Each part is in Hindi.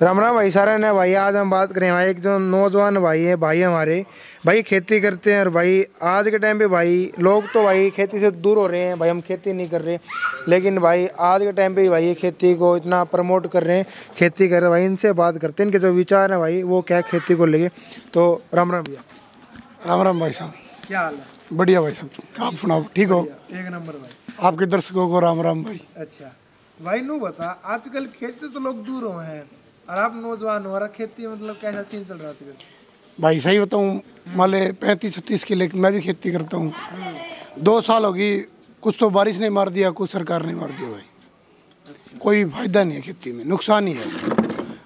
राम राम भाई सारा ने भाई। आज हम बात करें भाई एक जो नौजवान भाई है, भाई हमारे भाई खेती करते हैं। और भाई आज के टाइम पे भाई लोग तो भाई खेती से दूर हो रहे हैं, भाई हम खेती नहीं कर रहे, लेकिन भाई आज के टाइम पे भाई ये खेती को इतना प्रमोट कर रहे हैं, खेती कर रहे हैं। भाई इनसे बात करते हैं, इनके जो विचार है भाई वो क्या खेती को लेके। तो राम राम भैया। राम राम भाई साहब, क्या हाल है? बढ़िया भाई साहब, आप सुनाओ, ठीक हो? एक नंबर भाई। आपके दर्शकों को राम राम भाई। अच्छा भाई नू बता, आजकल खेती तो लोग दूर हो हैं और आप नौजवान हो, और खेती मतलब कैसा सीन चल रहा है आजकल? भाई सही बताऊँ, मान ले 35-36 किले मैं भी खेती करता हूँ। 2 साल होगी, कुछ तो बारिश ने मार दिया, कुछ सरकार ने मार दिया भाई। अच्छा। कोई फायदा नहीं है खेती में, नुकसान ही है।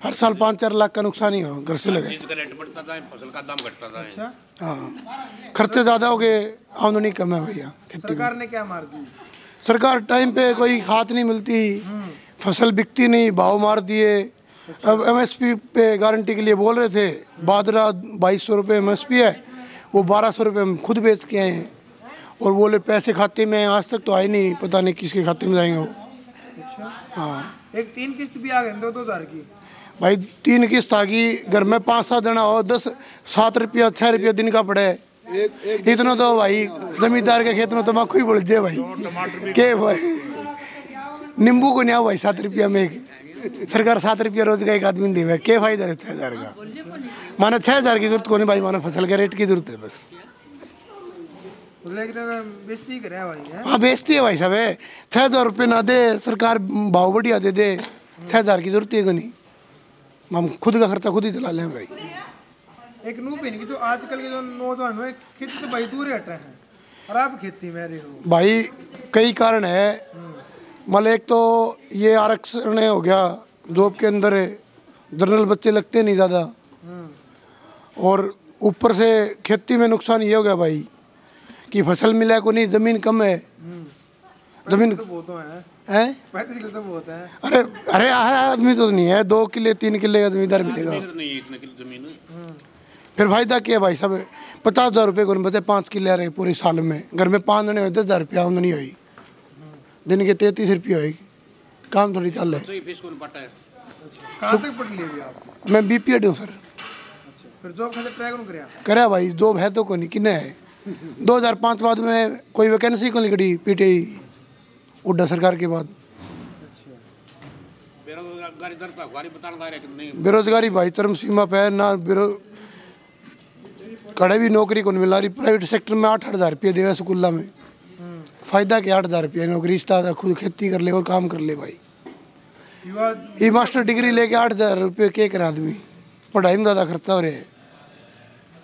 हर साल 5-4 लाख का नुकसान ही हो, घर से लगे। रेट बढ़ता था, फसल का दाम घटता था। अच्छा। हाँ, खर्चे ज़्यादा हो गए, आमदनी कम है भैया खेती में। सरकार ने क्या मार दी? सरकार टाइम पे कोई खाद नहीं मिलती, फसल बिकती नहीं, भाव मार दिए। अब एमएसपी पे गारंटी के लिए बोल रहे थे, बाजरा 2200 रुपये एमएसपी है, वो 1200 रुपये हम खुद बेच के आए हैं। और बोले पैसे खाते में, आज तक तो आए नहीं, पता नहीं किसके खाते में जाएंगे वो। अच्छा। हाँ, एक 3 किस्त भी आ गए 2-2 हज़ार की। भाई 3 किस्त आ गई, घर में 5-7 जना हो, 10-7 रुपया 6 रुपया दिन का पड़े। इतना तो भाई जमींदार के खेत में तम्बाकू ही बोल दे भाई के भाई। नींबू को नहीं आओ भाई 7 रुपया में, सरकार 7 रुपया रोज का एक आदमी दे, क्या फायदा है 6,000 का? माना 6,000 की जरूरत को नहीं भाई, माना फसल के रेट की जरूरत है बस। लेकिन बेचती कर रहा है भाई। हाँ बेचती है भाई साहब, 6,000 रुपये ना दे सरकार, भाव बढ़िया दे 6,000 की जरूरत है कि नहीं? हम खुद का खर्चा खुद ही चला लें भाई। एक नू पहन की जो आजकल के जो नौजवान है, खेती तो भाई दूर हट रहे हैं और आप खेती में रहे हो भाई। कई कारण है, मतलब एक तो ये आरक्षण हो गया जॉब के अंदर है, जनरल बच्चे लगते नहीं ज़्यादा। और ऊपर से खेती में नुकसान ये हो गया भाई कि फसल मिला को नहीं, ज़मीन कम है। ज़मीन तो बहुत है, 35 किलो तो बहुत है। अरे अरे आदमी तो नहीं है, 2 किले 3 किले का जमींदार मिलेगा। फिर फायदा क्या है भाई साहब? 50,000 रुपये को बचे, 5 किले आ रहे पूरे साल में, घर में 5 जने हुए, 10,000 रुपया आमदनी हुई, दिन के 33 रुपये होगी, काम थोड़ी चल रहा है। कहाँ तक पढ़ लिया आप? मैं बीपीएड हूँ सर। अच्छा, फिर जॉब खाते ट्राई करूँ करा भाई, जॉब है तो को नहीं किन्ने है। 2005 बाद में कोई वैकेंसी को निकली, पीटीआई उड्डा सरकार के बाद। बेरोजगारी भाई चरम सीमा पे है ना। कड़े भी नौकरी को नहीं मिला रही, प्राइवेट सेक्टर में 8,000 रुपये देवे स्कूल में। फायदा क्या 8,000 रुपये नौकरी, इस्ता खुद खेती कर ले और काम कर ले भाई। ये मास्टर डिग्री लेके 8,000 रुपये क्या करे आदमी? पढ़ाई में ज़्यादा खर्चा हो रहा है।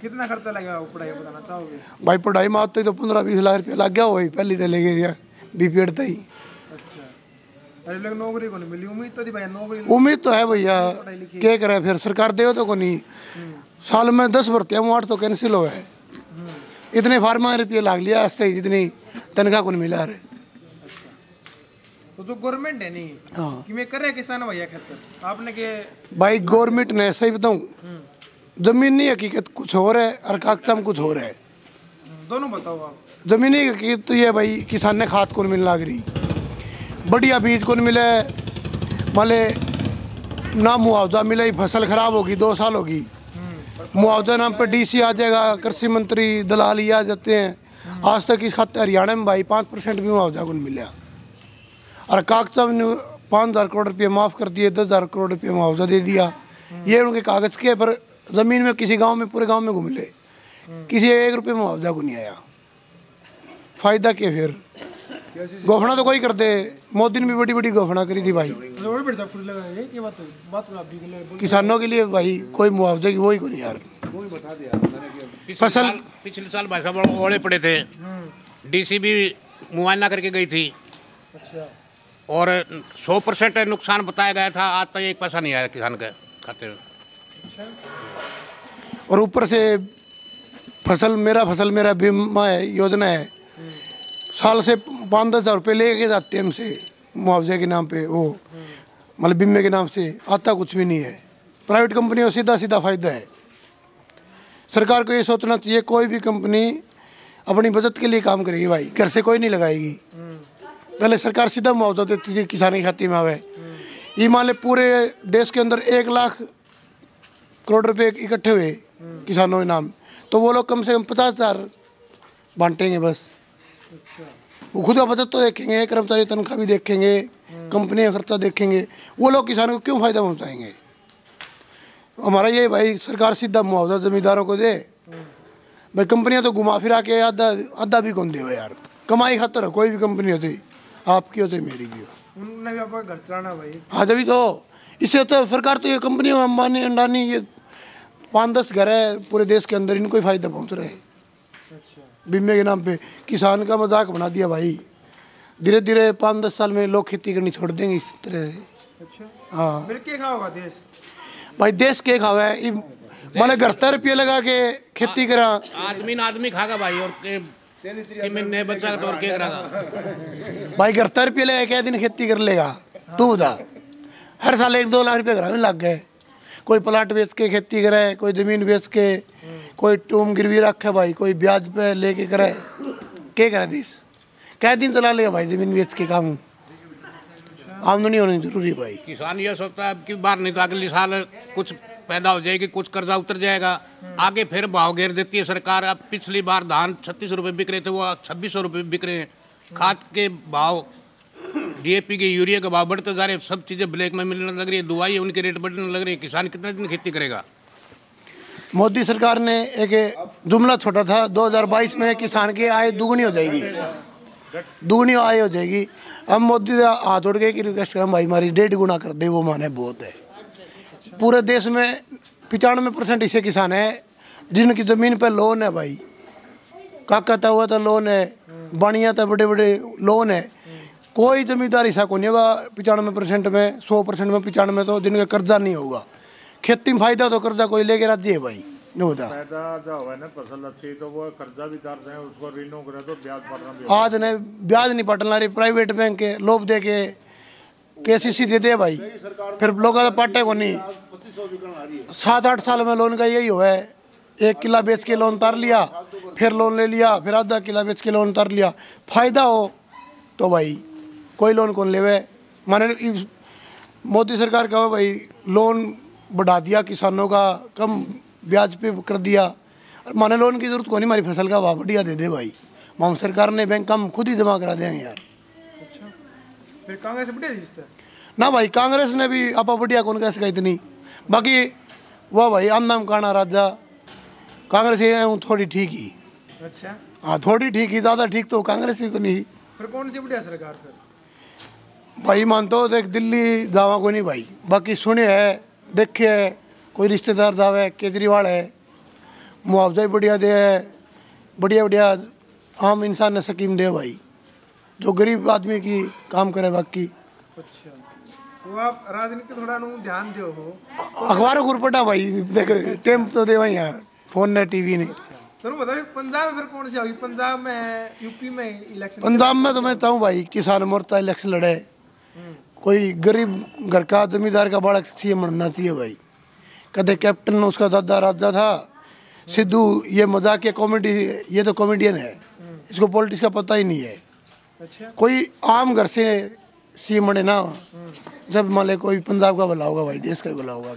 कितना खर्चा लगेगा पढ़ाई बताना चाहोगे? भाई पढ़ाई में आज तक तो 15-20 लाख रुपया लग गया वही, पहले तो ले गया बीपीएड तक ही। अच्छा, अरे लोग नौकरी को नहीं मिली, उम्मीद तो थी भाई नौकरी। उम्मीद तो है भैया, क्या करे फिर सरकार दे तो को नहीं। साल में 10 भर्तियाँ 8 तो कैंसिल हो है। इतने फार्मा रुपये लाग लिया आज तक, जितनी तनख्वाह को नहीं मिला रहे। तो जो गवर्नमेंट है नहीं, हाँ कि मैं कर रहे किसान भैया खेतर आपने के भाई, गवर्नमेंट ने सही बताऊँ, जमीनी हकीकत कुछ हो रहा है और कागजात में कुछ हो रहा है। दोनों बताओ आप। जमीनी हकीकत तो ये भाई, किसान ने खाद को नहीं मिलने लग रही, बढ़िया बीज को नहीं मिले, माले ना मुआवजा मिले, फसल खराब होगी, 2 साल होगी, मुआवजा नाम पर डीसी आ जाएगा, कृषि मंत्री दलाल ही आ जाते हैं। आज तक इस खाते हरियाणा में भाई 5% भी मुआवजा को नहीं मिला। और कागजात ने 5,000 करोड़ रुपये माफ़ कर दिए, 10,000 करोड़ रुपये मुआवजा दे दिया। ये उनके कागज़ के, पर ज़मीन में किसी गांव में, पूरे गांव में घूम ले, किसी 1 रुपये मुआवजा को नहीं आया। फायदा क्या फिर? घोषणा तो कोई कर दे, मोदी ने भी बड़ी बड़ी घोषणा करी थी भाई किसानों के लिए भाई, कोई मुआवजे की वही को नहीं यार। फसल पिछले साल भाई साहब ओले पड़े थे, डीसी भी मुआयना करके गई थी। अच्छा। और 100% नुकसान बताया गया था, आज तक 1 पैसा नहीं आया किसान के खाते में। और ऊपर से फसल मेरा बीमा है, योजना है, साल से 5-10 हज़ार रुपये लेके जाते हैं हमसे मुआवजे के नाम पे, वो मतलब बीमे के नाम से, आता कुछ भी नहीं है। प्राइवेट कंपनियों सीधा सीधा फायदा है। सरकार को ये सोचना चाहिए, कोई भी कंपनी अपनी बचत के लिए काम करेगी भाई, घर से कोई नहीं लगाएगी। पहले सरकार सीधा मुआवजा देती थी, किसान के खाते में आवे। ये मान ले पूरे देश के अंदर 1 लाख करोड़ रुपए इकट्ठे हुए किसानों के नाम, तो वो लोग कम से कम 50,000 बांटेंगे बस। वो खुद का बचत तो देखेंगे, कर्मचारी तनख्वाह भी देखेंगे, कंपनी का खर्चा देखेंगे, वो लोग किसानों को क्यों फायदा पहुंचाएंगे। हमारा ये भाई सरकार सीधा मुआवजा जमींदारों को दे भाई। कंपनियां तो घुमा फिरा के आधा भी कौन दे यार, कमाई खातर है कोई भी कंपनी होती, आपकी होती मेरी भी हो, उन्होंने भी आपका घर चलाना भाई। हाँ जब तो इससे तो सरकार तो ये कंपनी अंबानी अंडानी ये 5-10 घर है पूरे देश के अंदर, इनको ही फायदा पहुंच रहा है बीमे के नाम पे। किसान का मजाक बना दिया भाई, धीरे धीरे 5-10 साल में लोग खेती करनी छोड़ देंगे इस तरह से। अच्छा हाँ फिर क्या खाओगा देश भाई, देश के खावा है माने 71 रुपये लगा के खेती करा, आदमी खागा भाई, और नहीं बचा तो और क्या करेगा भाई 71 रुपये लगा क्या दिन खेती कर लेगा तू बता। हर साल 1-2 लाख रुपये घर में लग गए, कोई प्लाट बेच के खेती करे, कोई ज़मीन बेच के, कोई टूम गिरवी रखे भाई, कोई ब्याज पे लेके करे, क्या करे देश क्या दिन चला लेगा भाई ज़मीन बेच के। काम आमदनी होनी जरूरी भाई। किसान ये सोचता है कि बार नहीं तो अगले साल कुछ पैदा हो जाएगी, कुछ कर्जा उतर जाएगा, आगे फिर भाव घेर देती है सरकार। अब पिछली बार धान 36 रुपये बिक रहे थे, वो 2600 रुपये बिक रहे हैं। खाद के भाव, DAP के यूरिया के भाव बढ़ते जा रहे हैं, सब चीज़ें ब्लैक में मिलने लग रही है, दवाई उनके रेट बढ़ने लग रही है। किसान कितने दिन खेती करेगा। मोदी सरकार ने एक जुमला छोड़ा था 2022 में किसान की आय दुगनी हो जाएगी, दुगनी आय हो जाएगी। अब मोदी से हाथ उड़ गए कि रिक्वेस्ट करें भाई हमारी 1.5 गुना कर दे, वो माने बहुत है। पूरे देश में 95% ऐसे किसान है जिनकी ज़मीन पे लोन है भाई, काकता हुआ तो लोन है, बानिया तो बड़े बड़े लोन है। कोई जमींदार ऐसा को नहीं होगा 95% में, 100% में 95 तो जिनका कर्जा नहीं होगा। खेती में फायदा तो कर्जा कोई लेके राजी है भाई, नहीं होता। फायदा जो है ना फसल अच्छी तो वो कर्जा भी कर रहे हैं, उसको ऋणों करे तो ब्याज पड़ना भी। आज ने ब्याज नहीं पटना रही, प्राइवेट बैंक के लोभ दे के KCC दे दे भाई, फिर लोग पाटे को नहीं। 7-8 साल में लोन का यही हुआ है, 1 किला बेच के लोन उतार लिया, फिर लोन ले लिया, फिर आधा किला बेच के लोन उतार लिया। फायदा हो तो भाई कोई लोन कौन लेवे। माने मोदी सरकार का भाई लोन बढ़ा दिया, किसानों का कम ब्याज पे कर दिया, माने लोन की जरूरत को नहीं, हमारी फसल का भाव बढ़िया दे दे भाई। माम सरकार ने बैंक हम खुद ही जमा करा देंगे यार। अच्छा फिर कांग्रेस बढ़िया दिखता ना भाई, कांग्रेस ने भी आपा बढ़िया कौन कैसे कही इतनी, बाकी वाह भाई आम काना राजा कांग्रेस ये थोड़ी ठीक ही। अच्छा हाँ थोड़ी ठीक ही, ज़्यादा ठीक तो कांग्रेस भी को नहीं। फिर कौन सी बढ़िया सरकार फिर भाई मानते हो देख दिल्ली जावा को नहीं भाई, बाकी सुने है देखे है, कोई रिश्तेदार जावे, केजरीवाल है, मुआवजा भी बढ़िया दे है, बढ़िया बढ़िया आम इंसान ने स्कीम दे भाई, जो गरीब आदमी की काम करे बाकी। अच्छा तो आप राजनीति थोड़ा ध्यान दो हो, अखबारों को पटा भाई, देख टेम तो दे भाई यार, फोन ने टीवी ने। तो बताओ पंजाब में फिर कौन सी होगी, पंजाब में है, यूपी में इलेक्शन। पंजाब में तो मैं चाहूँ भाई किसान मोर्चा इलेक्शन लड़े, कोई गरीब घर का जमींदार का बालक CM बनना चाहिए भाई। कदे कैप्टन उसका दादा राजा था, सिद्धू ये मजाक या कॉमेडी, ये तो कॉमेडियन है, इसको पॉलिटिक्स का पता ही नहीं है। अच्छा कोई आम घर से CM बने ना, जब मान ले कोई पंजाब का भला होगा भाई, देश का भी भला होगा।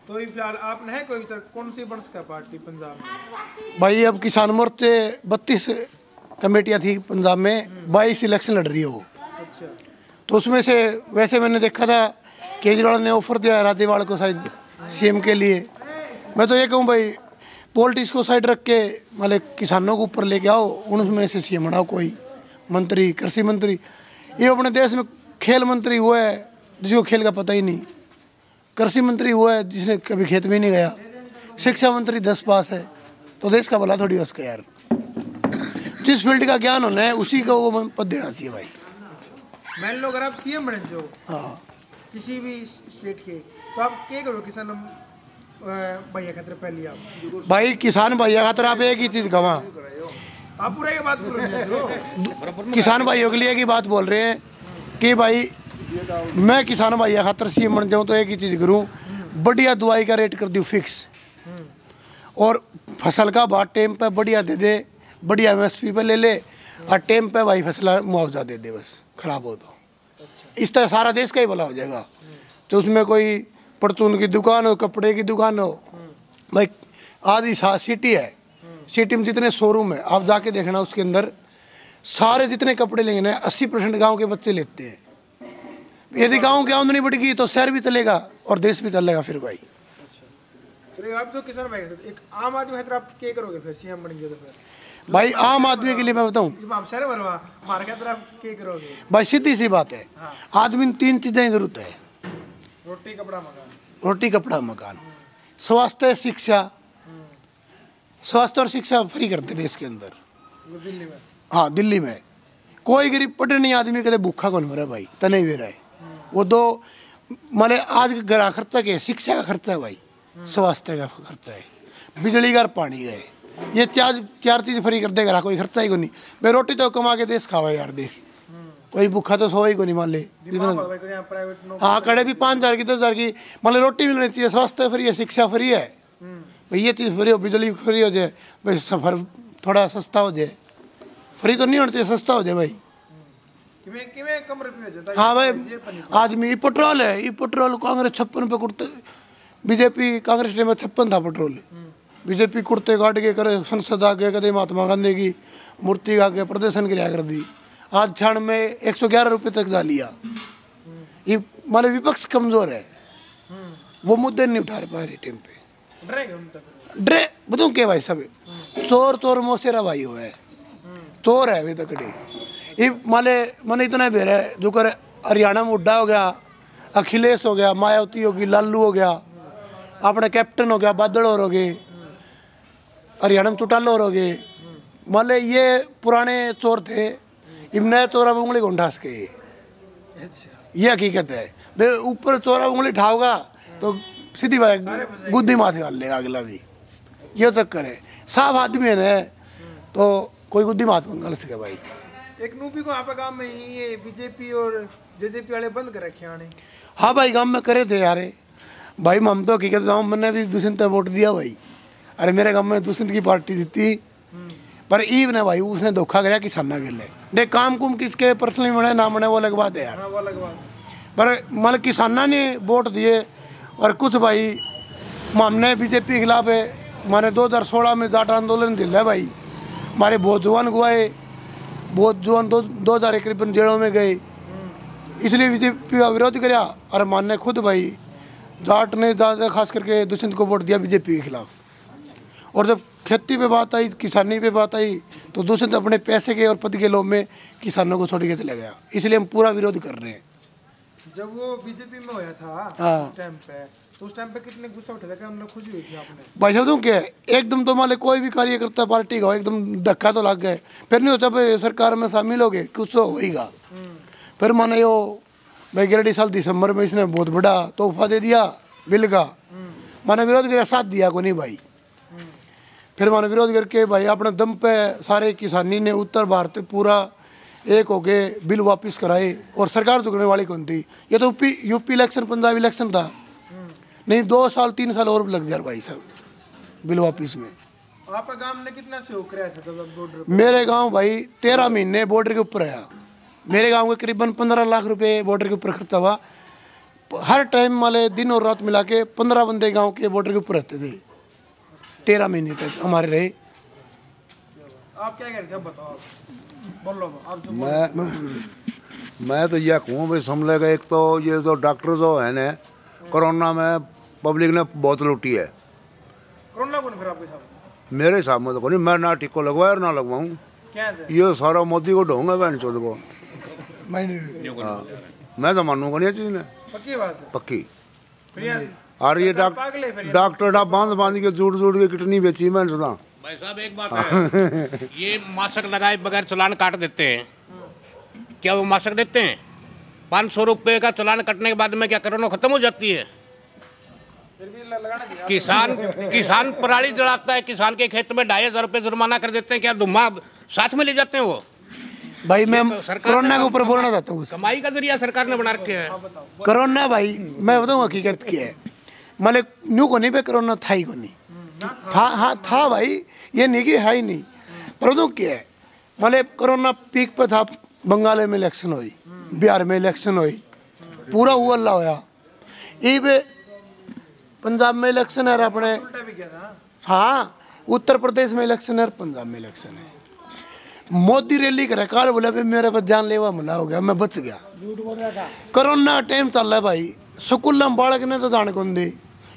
तो ये फिलहाल आपने है कोई विचार कौन सी बन सकता पार्टी पंजाब में। भाई अब किसान मोर्चे 32 कमेटियाँ थी पंजाब में, 22 इलेक्शन लड़ रही है वो। अच्छा तो उसमें से वैसे मैंने देखा था केजरीवाल ने ऑफर दिया राज्यपाल को शायद CM के लिए। मैं तो ये कहूँ भाई पॉलिटिक्स को साइड रख के मतलब किसानों को ऊपर लेके आओ, उनमें से CM बनाओ कोई मंत्री, कृषि मंत्री। ये अपने देश में खेल मंत्री हुआ है जिसको खेल का पता ही नहीं, कृषि मंत्री हुआ है जिसने कभी खेत में नहीं गया, शिक्षा मंत्री 10 पास है, तो देश का भला थोड़ी उसका यार। जिस फील्ड का ज्ञान होना है उसी को वो पद देना चाहिए भाई। मान लो अगर आप CM बने जो हाँ किसी भी स्टेट के, तो आप क्या करो किसान भैया खातर पहले आप भाई किसान भैया खातर आप एक ही चीज़ गवा, आप पूरा ये बात करो किसान भाइयों के लिए एक ही बात बोल रहे हैं कि भाई मैं किसान भैया खातर CM बन जाऊँ तो एक ही चीज़ करूँ, बढ़िया दवाई का रेट कर दूँ फिक्स, और फसल का भाव टेम पे बढ़िया दे दे, बढ़िया MSP पे ले ले, और टेम पे भाई फसल मुआवजा दे दे बस, खराब हो तो। इस तरह सारा देश का ही भला हो जाएगा। तो उसमें कोई परचून की दुकान हो, कपड़े की दुकान हो, भाई आदि सिटी है, सिटी में जितने शोरूम है आप जाके देखना, उसके अंदर सारे जितने कपड़े लेंगे ना 80% गाँव के बच्चे लेते हैं। यदि गाँव की आमदनी बढ़ गई तो शहर भी चलेगा और देश भी चलेगा फिर भाई। चलिए आप जो किसान भाई एक आम आदमी है आप क्या करोगे फिर सीएम बन गए तो फिर भाई आम आदमी के लिए मैं बताऊं भाई, सीधी सी बात है, आदमी 3 चीजें की जरूरत है, रोटी कपड़ा मकान, स्वास्थ्य शिक्षा। स्वास्थ्य और शिक्षा फ्री करते देश के अंदर, दिल्ली में। हाँ दिल्ली में कोई गरीब पढ़े नहीं आदमी कदे भूखा कौन मरे भाई, तने भी रहे वो। दो माने आज का घर खर्चा क्या है, शिक्षा का खर्चा है भाई, स्वास्थ्य का खर्चा है, बिजली का पानी का है, ये चार चीज फ्री कर देगा, कोई खर्चा ही को नहीं। भाई रोटी तो कमा के देश खावा यार, देख कोई भूखा तो सोवा ही को नहीं मान ले। हाँ कड़े भी 5,000 की 10,000 की मान ले रोटी मिलनी चाहिए, स्वास्थ्य फ्री है, शिक्षा फ्री है भाई, ये चीज़ फ्री हो, बिजली फ्री हो जाए भाई, सफर थोड़ा सस्ता हो जाए, फ्री तो नहीं होना चाहिए, सस्ता हो जाए भाई। हाँ भाई आदमी ये पेट्रोल है, ये पेट्रोल कांग्रेस 56 पे कुर्ते, बीजेपी कांग्रेस में 56 था पेट्रोल, बीजेपी कुर्ते काट के करे संसद आके कदे महात्मा गांधी की मूर्ति आके प्रदर्शन किया कर दी, आज क्षण में 111 रुपये तक जा लिया। ये माने विपक्ष कमजोर है, वो मुद्दे नहीं उठा पा रहे टाइम पे, डरे बताऊँ क्या भाई, सब चोर मोसेरा भाई हो है, चोर है वे तकड़े। ये माने इतना बेर है जो कर हरियाणा में हुड्डा हो गया, अखिलेश हो गया, मायावती होगी, लालू हो गया, अपने कैप्टन हो गया, बादल और हो गए, हरियाणा में चौटाला और हो गए, माले ये पुराने चोर थे, इन नए चोरा उंगली को ढास के, ये हकीकत है। भाई ऊपर चोरा उंगली ठाओगा तो सीधी बात गुद्दी माथे डाल लेगा अगला भी, ये चक्कर है। साफ आदमी है ना तो कोई गुद्दी माथ मंगल सके भाई। एक नूपी को आप गांव में ये बीजेपी और जेजेपी वाले बंद कर रखे आने। हाँ भाई गांव में करे थे यार भाई, हम तो हकीकत गाँव मैंने भी दुष्यंत वोट दिया भाई, अरे मेरे गाँव में दुष्यंत की पार्टी जीती, पर ईव ने भाई उसने धोखा कराया किसाना के लिए। देख काम कुम किसके पर्सनली बने ना बने वो अलग बात है यार, वो अलग बात। पर मतलब किसाना ने वोट दिए और कुछ भाई हमने बीजेपी के खिलाफ है, मैंने 2016 में जाट आंदोलन दिला है भाई, हमारे बहुत जवान गवाए, बहुत जवान 2000 करीबन जेलों में गए, इसलिए बीजेपी का विरोध कराया। और मानने खुद भाई जाट ने ज़्यादा खास करके दुष्यंत को वोट दिया बीजेपी के खिलाफ। और जब खेती पे बात आई, किसानी पे बात आई, तो दुष्यंत अपने पैसे के और पद के लोभ में किसानों को छोड़ के चला गया, इसलिए हम पूरा विरोध कर रहे हैं। जब वो बीजेपी में होया था उस टाइम पे, तो उस टाइम पे कितने गुस्सा उठा था, क्या खुशी हुई थी आपने? भाई साहब क्या एकदम तो मान कोई भी कार्यकर्ता पार्टी का एकदम धक्का तो लग गए, फिर नहीं होता भाई सरकार में शामिल हो गए, कुछ तो होगा। फिर माने यो भाई 11 साल दिसंबर में इसने बहुत बड़ा तोहफा दे दिया बिल का, माने विरोध कर साथ दिया को नहीं भाई। फिर माने विरोध करके भाई अपने दम पे सारे किसानी ने उत्तर भारत पूरा एक हो गए, बिल वापस कराए, और सरकार झुकने वाली कौन थी? ये तो यूपी इलेक्शन, पंजाब इलेक्शन था, नहीं 2 साल 3 साल और लग जाए भाई साहब बिल वापस में। आपका गांव ने कितना सहयोग कराया था जब बॉर्डर? मेरे गांव भाई 13 महीने बॉर्डर के ऊपर आया, मेरे गांव के करीबन 15 लाख रुपए बॉर्डर के ऊपर खर्चा हुआ। हर टाइम वाले दिन और रात मिला के 15 बंदे गाँव के बॉर्डर के ऊपर रहते थे, 13 महीने तक हमारे रहे। आप क्या कह रहे थे बताओ, बोलो आप। मैं तो यह कहूँ भाई समझेगा, एक तो ये जो डॉक्टर जो है ना, कोरोना में पब्लिक ने बहुत लूटी है। कोरोना को फिर आपके साथ? मेरे हिसाब में तो कोई नहीं, मैं ना टीको लगवाया और ना लगवाऊँ, ये सारा मोदी को ढोंगा बहन चौध को। मैं तो मानूंगा नहीं चीज ने, पक्की बात है, पक्की। और ये डॉक्टर बांध के जुड़ के कितनी बेची मैं सुना। भाई साहब एक बात है, ये मास्क लगाए बगैर चालान काट देते हैं, क्या वो मास्क देते हैं? 500 रुपये का चालान कटने के बाद में क्या कोरोना खत्म हो जाती है? किसान पराली जलाता है, किसान के खेत में 2500 रुपये जुर्माना कर देते हैं, क्या धुआं साथ में ले जाते हैं वो? भाई मैं कोरोना के ऊपर बोलना चाहता हूँ, कमाई का जरिया सरकार ने बना रखे है कोरोना। भाई मैं बताऊँ हकीकत क्या है, मतलब न्यू को नहीं पे कोरोना था ही को नहीं था, हाँ था भाई, ये नहीं कि है ही नहीं, पर बताऊँ क्या है, मतलब कोरोना पीक पे था, बंगाल में इलेक्शन हुई, बिहार में इलेक्शन हुई, पूरा हुआ अल्लाह होया। ये बे पंजाब में इलेक्शन है अपने, हाँ उत्तर प्रदेश में इलेक्शन है, पंजाब में इलेक्शन है। मोदी रैली करे, कार बोला भाई मेरे पास जानलेवा हमला हो गया, मैं बच गया। कोरोना टाइम चल रहा है भाई, स्कूल में बालक ने तो जान कौन दे।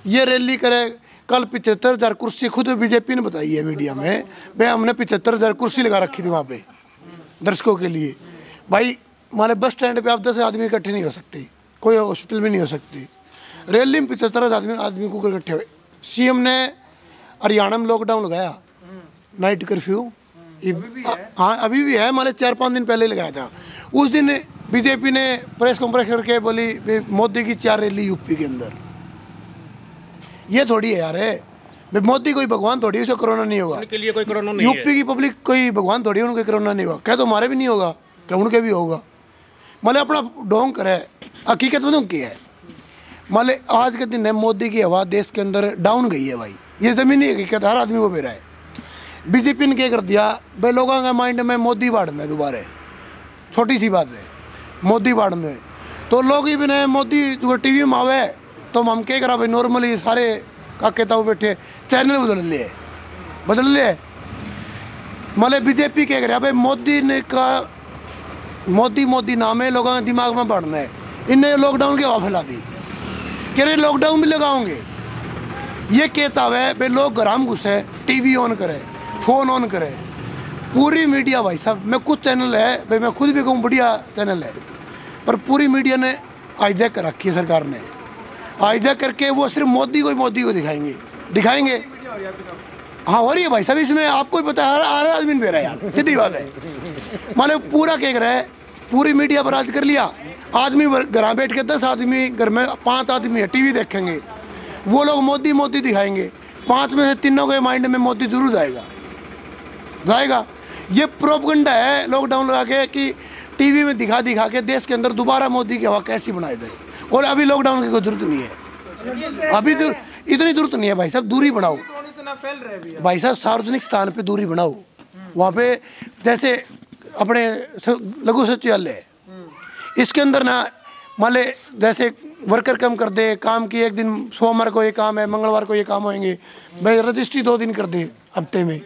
ये रैली करे, कल 75,000 कुर्सी, खुद बीजेपी ने बताई है मीडिया में भाई हमने 75,000 कुर्सी लगा रखी थी वहाँ पे दर्शकों के लिए। भाई हमारे बस स्टैंड पे आप 10 आदमी इकट्ठे नहीं हो सकते, कोई हॉस्पिटल में नहीं हो सकती। रैली में 75,000 आदमी को इकट्ठे हुए। सीएम ने हरियाणा में लॉकडाउन लगाया, नाइट कर्फ्यू, हाँ अभी भी है, मान 4-5 दिन पहले लगाया था। उस दिन बीजेपी ने प्रेस कॉन्फ्रेंस करके बोली मोदी की 4 रैली यूपी के अंदर। ये थोड़ी है यार, है मोदी कोई भगवान थोड़ी है, उसको कोरोना नहीं होगा। उनके लिए कोई कोरोना नहीं यूपी की पब्लिक कोई भगवान थोड़ी है, उनको कोरोना नहीं होगा। क्या तो हमारे भी नहीं होगा, क्या उनके भी होगा। मतलब अपना ढोंग करे, हकीकत में उनकी है। मतलब आज के दिन है मोदी की हवा देश के अंदर डाउन गई है भाई, ये जमीनी हकीकत हर आदमी को बेरा है। बीजेपी ने क्या कर दिया भाई, लोगों के माइंड में मोदी बाढ़ है दोबारा, छोटी सी बात है मोदी बाढ़ में। तो लोग ही भी नहीं मोदी जो टीवी में आवे तो हम क्या करा भाई, नॉर्मली सारे काके ताऊ बैठे चैनल बदल लिए। मतलब बीजेपी क्या करे भाई, मोदी ने का मोदी नाम है, लोगों के दिमाग में बढ़ना है। इनने लॉकडाउन की हवा फैला दी, कह रहे लॉकडाउन भी लगाओगे। ये कहता है भाई लोग घराम घुसे, टीवी ऑन करे, फ़ोन ऑन करे, पूरी मीडिया भाई साहब। मैं कुछ चैनल है भाई, मैं खुद भी कहूँ बढ़िया चैनल है, पर पूरी मीडिया ने हाईजैक कर रखी है, सरकार ने हाईजैक करके वो सिर्फ मोदी को दिखाएंगे। हाँ हो रही है भाई साहब, इसमें आपको भी पता है, हर आदमी में रहा है यार, सीधी बात है। मतलब पूरा कह रहा है, पूरी मीडिया पर आज कर लिया। आदमी घर बैठ के 10 आदमी, घर में 5 आदमी है, टीवी देखेंगे, वो लोग मोदी दिखाएंगे। 5 में से 3 के माइंड में मोदी जरूर जाएगा। ये प्रोपगंडा है लॉकडाउन लगा के कि टीवी में दिखा के देश के अंदर दोबारा मोदी की हवा कैसी बनाई जाए। और अभी लॉकडाउन की कोई जरूरत नहीं है, अभी तो इतनी जरूरत नहीं है भाई साहब। दूरी बढ़ाओ भाई साहब, सार्वजनिक स्थान पे दूरी बढ़ाओ। वहाँ पे जैसे अपने लघु शौचालय है, इसके अंदर ना मान ले जैसे वर्कर कम कर दे काम की, एक दिन सोमवार को ये काम है, मंगलवार को ये काम होंगे भाई, रजिस्ट्री 2 दिन कर दे हफ्ते में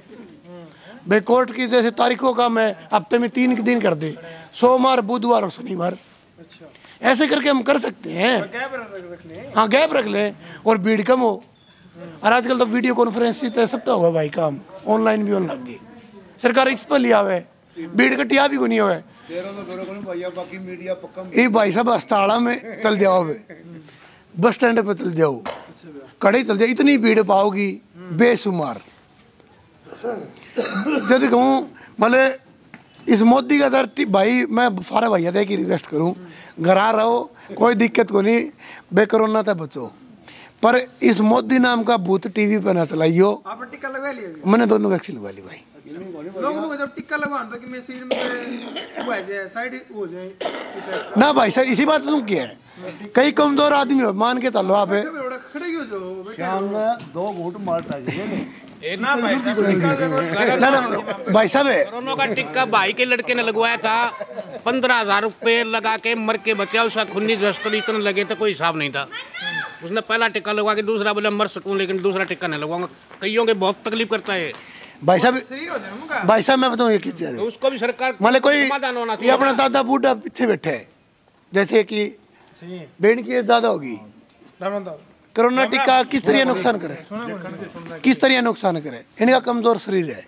भाई। कोर्ट की जैसे तारीखों काम है, हफ्ते में 3 दिन कर दे, सोमवार बुधवार और शनिवार। ऐसे करके हम कर सकते हैं, हाँ गैप रख लें और भीड़ कम हो। और आजकल तो वीडियो कॉन्फ्रेंस से सब तो हुआ भाई, काम ऑनलाइन भी होने लग गई। सरकार इस पर लिया हुआ है, भीड़ कटिया भी को नहीं हुआ है। ये भाई साहब अस्ताड़ा में चल जाओ, बस स्टैंड पे चल जाओ, कड़े चल जाओ, इतनी भीड़ पाओगी बेशुमार। जब कहूँ मतलब इस मोदी का सर भाई, मैं सारा भैया थे कि रिक्वेस्ट करूँ, घर आ रहो, कोई दिक्कत को नहीं, बेकोरोना तक बचो, पर इस मोदी नाम का भूत टीवी पे ना चलाइयो। आपने टिक्का लगवा लिया? मैंने दोनों वैक्सीन लगवा ली भाई। लोगों को जब टिक्का लगवा तो कि मैं सिर में वो जाए, साइड हो जाए ना भाई साहब, इसी बात तुम क्या है, कई कमजोर आदमी हो, मान के चलो आप शाम में 2 घूंट मार ना भाई साहब है। कोरोना का टिक्का भाई के लड़के ने लगवाया था, 15,000 रुपये लगा के मर के बचा। उसका खूनी जस्तर इतने लगे थे, कोई हिसाब नहीं था। उसने पहला टिक्का लगवा के दूसरा बोला मर सकूं, लेकिन दूसरा टिक्का नहीं लगवाऊंगा। कईयों के बहुत तकलीफ करता है भाई साहब। मैं बताऊँ ये किस तो उसको भी सरकार मतलब कोई समाधान होना ये चाहिए। अपना दादा बूढ़ा पीछे बैठे है, जैसे कि बहन की ज्यादा होगी, कोरोना टिक्का किस तरह नुकसान करे, इनका कमजोर शरीर है,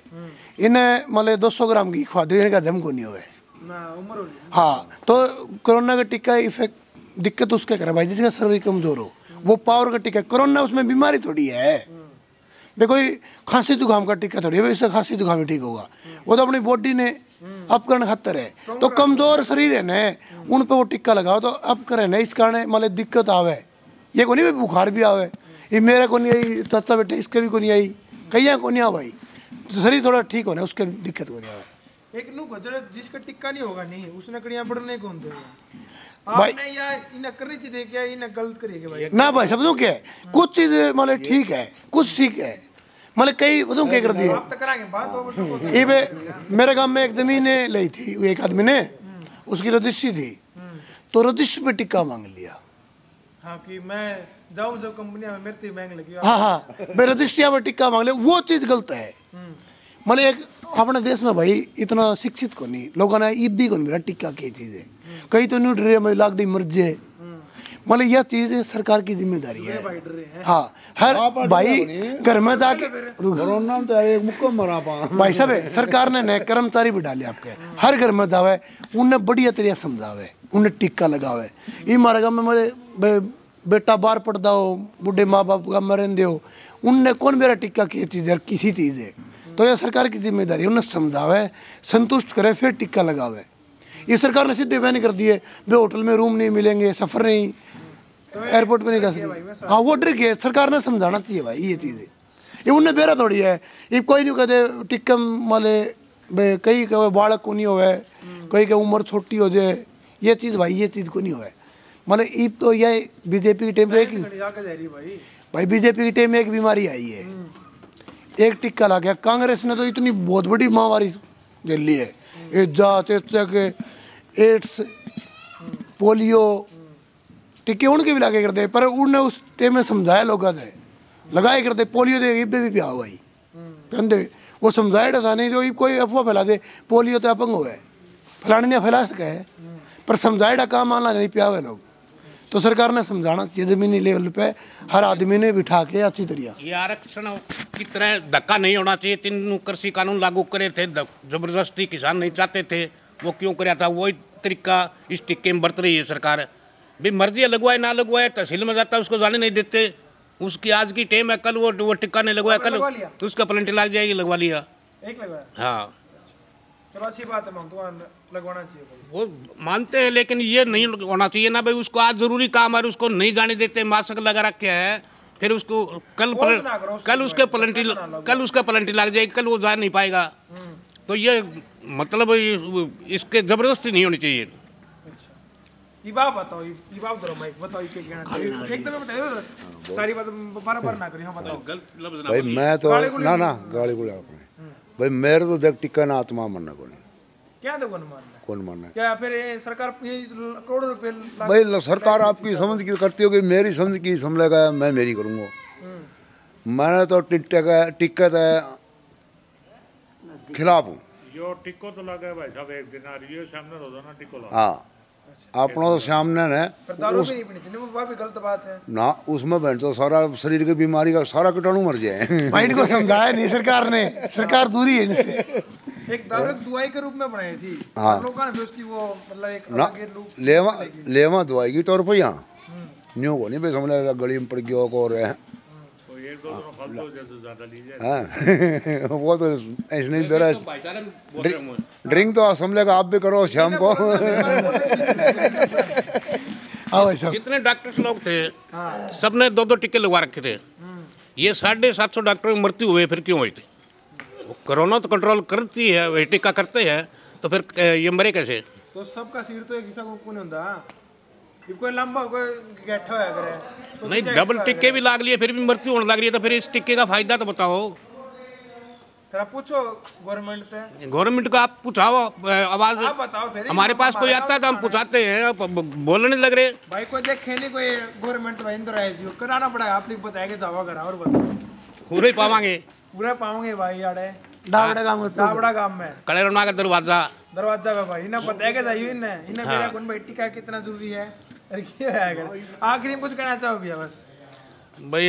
इन्हें मतलब 200 ग्राम घी खवा दे, इनका दम को नहीं हुआ है। हाँ तो कोरोना का टिक्का इफेक्ट दिक्कत उसके करे भाई, जिसका शरीर कमजोर हो, वो पावर का टिक्का। कोरोना उसमें बीमारी थोड़ी है भाई, कोई खांसी जुकाम का टिक्का थोड़ी है, इससे खांसी जुकाम ही ठीक होगा। वो तो अपनी बॉडी ने अप करने खातर है, तो कमजोर शरीर है ना, उन पे वो टिक्का लगाओ तो अप करे ना, इस कारण मतलब दिक्कत आवे। ये को नहीं भाई बुखार भी आवे, ये मेरे को नहीं आई, चाचा बेटे इसके भी को नहीं आई, कहीं को नहीं आ भाई, तो शरीर थोड़ा ठीक होना उसके दिक्कत को नहीं आवे। एक नु गजर जिसका टिक्का नहीं होगा नहीं, उसने कड़ियां बढ़ने कौन देगा आपने, या इन करनी थी दे क्या इन गलत करिए भाई ना भाई समझो क्या है, कुछ चीज मतलब ठीक है, कुछ ठीक है, मतलब कई बताऊँ क्या कर दिए। ये मेरे गांव में एक जमीन ली थी एक आदमी ने, उसकी रजिस्ट्री थी, तो रजिस्टर पे टिक्का मांग लिया। हाँ कि मैं जाऊं जब कंपनियां में मेरे बैंक लगी। हाँ मैं रजिस्ट्रिया पे टिक्का मांग लिया, वो चीज़ गलत है। मतलब एक अपने देश में भाई इतना शिक्षित को नहीं, लोगों ने ईब भी को नहीं मेरा टिक्का की चीज़ है, कहीं तो नहीं डरे मैं लाग दी मर जाए। मतलब यह चीज़ सरकार की जिम्मेदारी है। हाँ हर भाई घर में जाके कोरोना में तो एक मुक्का मरा पा भाई साहब सरकार ने नए कर्मचारी भी डाले आपके, हर घर में जावे उन्हें बढ़िया तरीका समझावे, उन्हें टिक्का लगावे। ये मारे गाँव में मेरे बेटा बाहर पढ़ता हो, बुढ़े माँ बाप का मरन दो, उनने कौन मेरा टिक्का की चीज़ है किसी चीज़ है, तो यह सरकार की जिम्मेदारी है, उन्हें समझावे संतुष्ट करे फिर टिक्का लगावे। ये सरकार ने सीधे बैन कर दिए, वे होटल में रूम नहीं मिलेंगे, सफ़र नहीं, एयरपोर्ट पे नहीं जा सकते। हाँ वो ट्रिक है, सरकार ने समझाना चाहिए भाई ये चीज़ है, ये उन्हें बेरा थोड़ी है। ये कोई नहीं कहते टिक्का वाले कई कहे बालक को नहीं होवे, कई के उम्र छोटी हो जाए, ये चीज़ भाई ये चीज़ को नहीं होवे। मतलब ये तो यह बीजेपी की टाइम पे भाई बीजेपी की टाइम में एक बीमारी आई है, एक टिक्का लग गया। कांग्रेस ने तो इतनी बहुत बड़ी महामारी झेली है, जांच एड्स पोलियो टिक्के उनके भी लागे करते, पर उन्होंने उस टाइम में समझाया लोगों से लगाए करते। पोलियो दे इब्बे भी पिया भाई कहते वो समझाया था, नहीं तो कोई अफवाह फैला दे पोलियो तो अपंग हो गए फलाने ने फैला सके है, पर समझाया काम आना नहीं पिया हुए लोग। तो सरकार ने समझाना चाहिए जमीनी लेवल पे, हर आदमी ने बिठा के अच्छी तरह। ये आरक्षण की तरह धक्का नहीं होना चाहिए। 3 कृषि कानून लागू करे थे, जबरदस्ती किसान नहीं चाहते थे, वो क्यों कराया था, वही तरीका इस टिक्के में बरत रही है सरकार। भी मर्जी लगवाए ना लगवाए, तहसील में जाता है उसको जाने नहीं देते, उसकी आज की टाइम है, कल वो टिक्का नहीं लगवाया कल तो उसका पेनल्टी लग जाएगी, लगवा लिया एक लगवाया। हाँ चलो अच्छी बात है, लगवाना चाहिए वो मानते हैं, लेकिन ये नहीं होना चाहिए ना भाई। उसको आज जरूरी काम है, उसको नहीं जाने देते, मास्क लगा रखे है, फिर उसको कल उसका पेनल्टी लग जाएगी, कल वो जा नहीं पाएगा। तो ये मतलब इसके जबरदस्ती नहीं होनी चाहिए। बताओ एकदम बताइए, सारी बात बार ना करिए। हाँ बताओ भाई मैं तो ना गाली गुला भाई मेरे तो देख टिक्का ना आत्मा मरना क्या तो कौन मानना क्या फिर सरकार करोड़ों रुपए भाई सरकार आपकी समझ की करती होगी, मेरी समझ की समझेगा, मैं मेरी करूँगा। मैंने तो टिक्का खिलाफ हूँ। यो टिक्को तो लगा है भाई साहब, एक दिन आ रही है सामने रोजाना टिक्को लगा। हाँ अपना तो सामने है गलत बात है ना, उसमें बहन तो सारा शरीर की बीमारी का सारा कीटाणु मर जाए। माइंड को समझाया नहीं सरकार ने, सरकार दूरी है इनसे। एक दारू दवाई के रूप में बनाई थी। हाँ लोगों ने बेचती वो मतलब एक लेवा दवाई की तौर पर यहाँ न्यू को नहीं भाई समझ गली में पड़ गया और वो तो ऐसे नहीं बेरा। ड्रिंक तो आप समझेगा, आप भी करो शाम को। जितने डॉक्टर्स लोग थे सबने 2-2 टिक्के लगवा रखे थे। ये 750 डॉक्टर की मृत्यु हुई, फिर क्यों हुई थी? कोरोना तो कंट्रोल करती है, वही टिक्का करते हैं, तो फिर ये मरे कैसे? तो सबका सिर तो एक हिस्सा को नहीं होता, कोई लंबा कोई गैठा होया करे तो नहीं, डबल टिक्के भी लाग लिए फिर भी मृत्यु होने लग रही है, तो फिर इस टिक्के का फायदा तो बताओ। जरा पूछो गवर्नमेंट को, आप पूछाओ, आवाज बताओ फिर। हमारे पास कोई आता है तो हम पूछाते हैं, बोलने लग रहे भाई। कोई देखे नहीं, कोई गवर्नमेंट कराना पड़ा, आप लोग बताएंगे जावा करा और बताओ पूरे पावांगे, पूरा पाओगे भाई। यार दावड़ा काम में कलेरना का दरवाजा में भाई ना बताएगा जाइए इन्हें मेरा कौन भाई टिक्का कितना जरूरी है। आखिरी में कुछ कहना चाहो भैया? बस भाई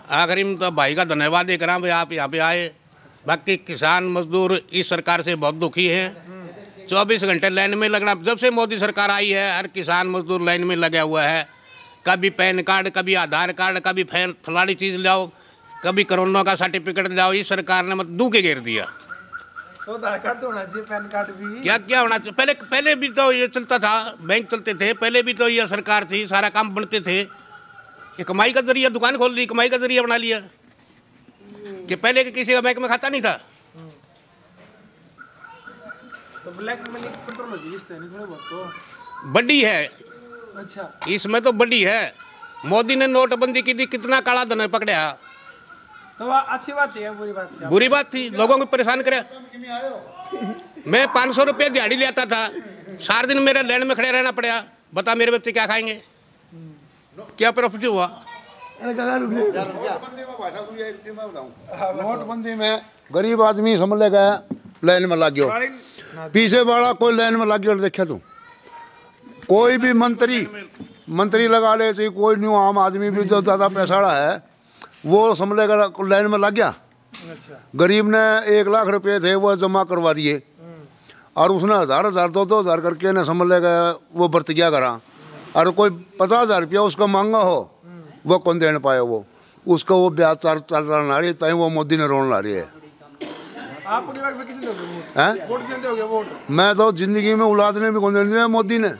आखिरी में तो भाई का धन्यवाद देख रहा हूँ भाई, आप यहाँ पे आए। बाकी किसान मजदूर इस सरकार से बहुत दुखी है। 24 घंटे लाइन में लगना, जब से मोदी सरकार आई है हर किसान मजदूर लाइन में लगा हुआ है। कभी पैन कार्ड, कभी आधार कार्ड, कभी फलानी चीज़ लाओ, कभी कोरोना का सर्टिफिकेट लाओ। इस सरकार ने मत दू के घेर दिया। तो आधार कार्ड तो होना चाहिए, पैन कार्ड भी क्या होना चाहिए? पहले भी तो ये चलता था, बैंक चलते थे, पहले भी तो ये सरकार थी, सारा काम बनते थे। ये कमाई का जरिया, दुकान खोल ली, कमाई का जरिया बना लिया। कि पहले के किसी का बैंक में खाता नहीं था। तो ब्लैक मनी कंट्रोल हो जाए, थोड़ा बहुत तो बड़ी है। अच्छा, इसमें तो बड़ी है। मोदी ने नोटबंदी की थी, कितना काला धन पकड़ा, तो अच्छी बात है, बुरी बात थी, लोगों को परेशान करे। मैं 500 रुपये दिहाड़ी लेता था, सारे दिन मेरे लाइन में खड़े रहना पड़ा, बता मेरे बच्चे क्या खाएंगे, क्या प्रॉफिट हुआ। नोटबंदी में गरीब आदमी समझ लेगा लाइन में लग गयो, पीछे वाला कोई लाइन में लग गयो। देखा तू कोई भी मंत्री लगा ले, चाहिए कोई न्यू आम आदमी भी जो ज्यादा पैसा वाला है वो समझ लेगा लाइन में लग गया। गरीब ने 1 लाख रुपए थे वो जमा करवा दिए और उसने 1000 2,000 करके ने समझ लेगा वो बरत गया करा। और कोई 50,000 रुपया उसका मांगा हो वो कौन देने पाए, वो उसका वो ब्याज चल रहा रही है, वो मोदी ने रोन ला रही है। आप किसी ने वोट देते होगे? वोट मैं तो जिंदगी में औलाद ने भी कौन देने दिया, मोदी ने।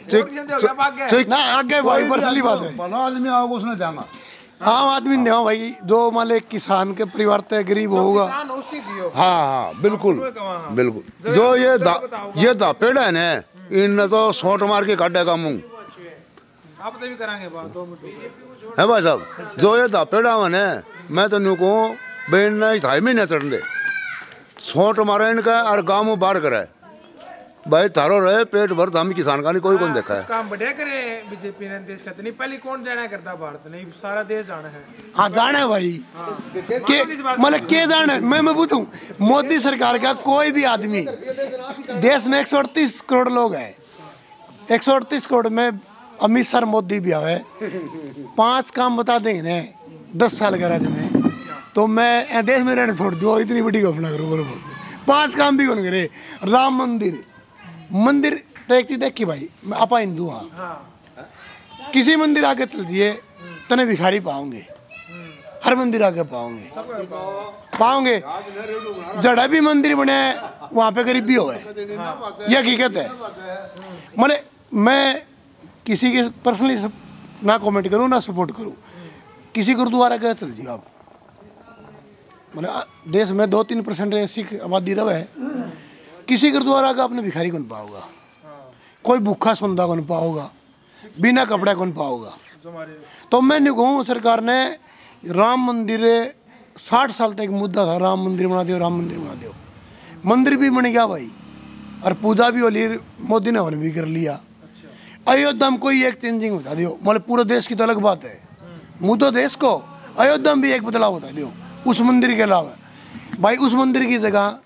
ठीक ना आगे भाई पर्सनली बात है, भला आदमी आओगे उसने देगा, आम आदमी ने देगा भाई। जो मान ले किसान के परिवार से गरीब होगा, हाँ बिल्कुल बिल्कुल। जो ये दापेड़ है ना, इन तो सोट मार के काटेगा मुंह। आप भी कराएंगे बात 2 मिनट है भाई साहब। जो ये दापेड़ा है मैं तो न्यू कहूँ बेन ने 2.5 महीने चढ़ दे, सोट मारा इनका और गाँव में बाहर कराए भाई, थारो रहे पेट भर हम किसान का नहीं कोई कौन देखा है। काम बढ़िया करे बीजेपी ने देश का, नहीं पहले कौन जाना करता भारत, नहीं सारा देश जाना है। हाँ जाना है भाई, मतलब के जाना है। मैं पूछूं मोदी सरकार का कोई भी आदमी, देश में 138 करोड़ लोग हैं, 138 करोड़ में अमित शाह मोदी भी आवे, 5 काम बता देंगे ना 10 साल का राज्य में, तो मैं देश में रहने छोड़ दो, इतनी बड़ी घोषणा करूँ बोलो। 5 काम भी कौन करे। राम मंदिर तो एक चीज देखी भाई, आप हिंदू हाँ, किसी मंदिर आके चल दिए तने भिखारी पाओगे, हर मंदिर आके पाओगे। जड़ा भी मंदिर बने वहाँ पे गरीबी हो है, ये हकीकत है। मतलब मैं किसी के पर्सनली ना कमेंट करूँ ना सपोर्ट करूँ, किसी गुरुद्वारा के चल जी आप, मतलब देश में 2-3% सिख आबादी रहे, किसी गुरुद्वारा का अपने भिखारी कौन पाओगा, कोई भूखा सुंदा कौन पाओगा, बिना कपड़ा कौन पाओगा। तो मैं नहीं कहूँ सरकार ने राम मंदिर 60 साल तक मुद्दा था, राम मंदिर बना दो, राम मंदिर बना दो, मंदिर भी बन गया भाई, और पूजा भी होली मोदी ने भी कर लिया। अयोध्या में कोई एक चेंजिंग बता दो, मतलब पूरे देश की तो अलग बात है, मुद्दो देश को अयोध्या में भी एक बदलाव बता दो उस मंदिर के अलावा। भाई उस मंदिर की जगह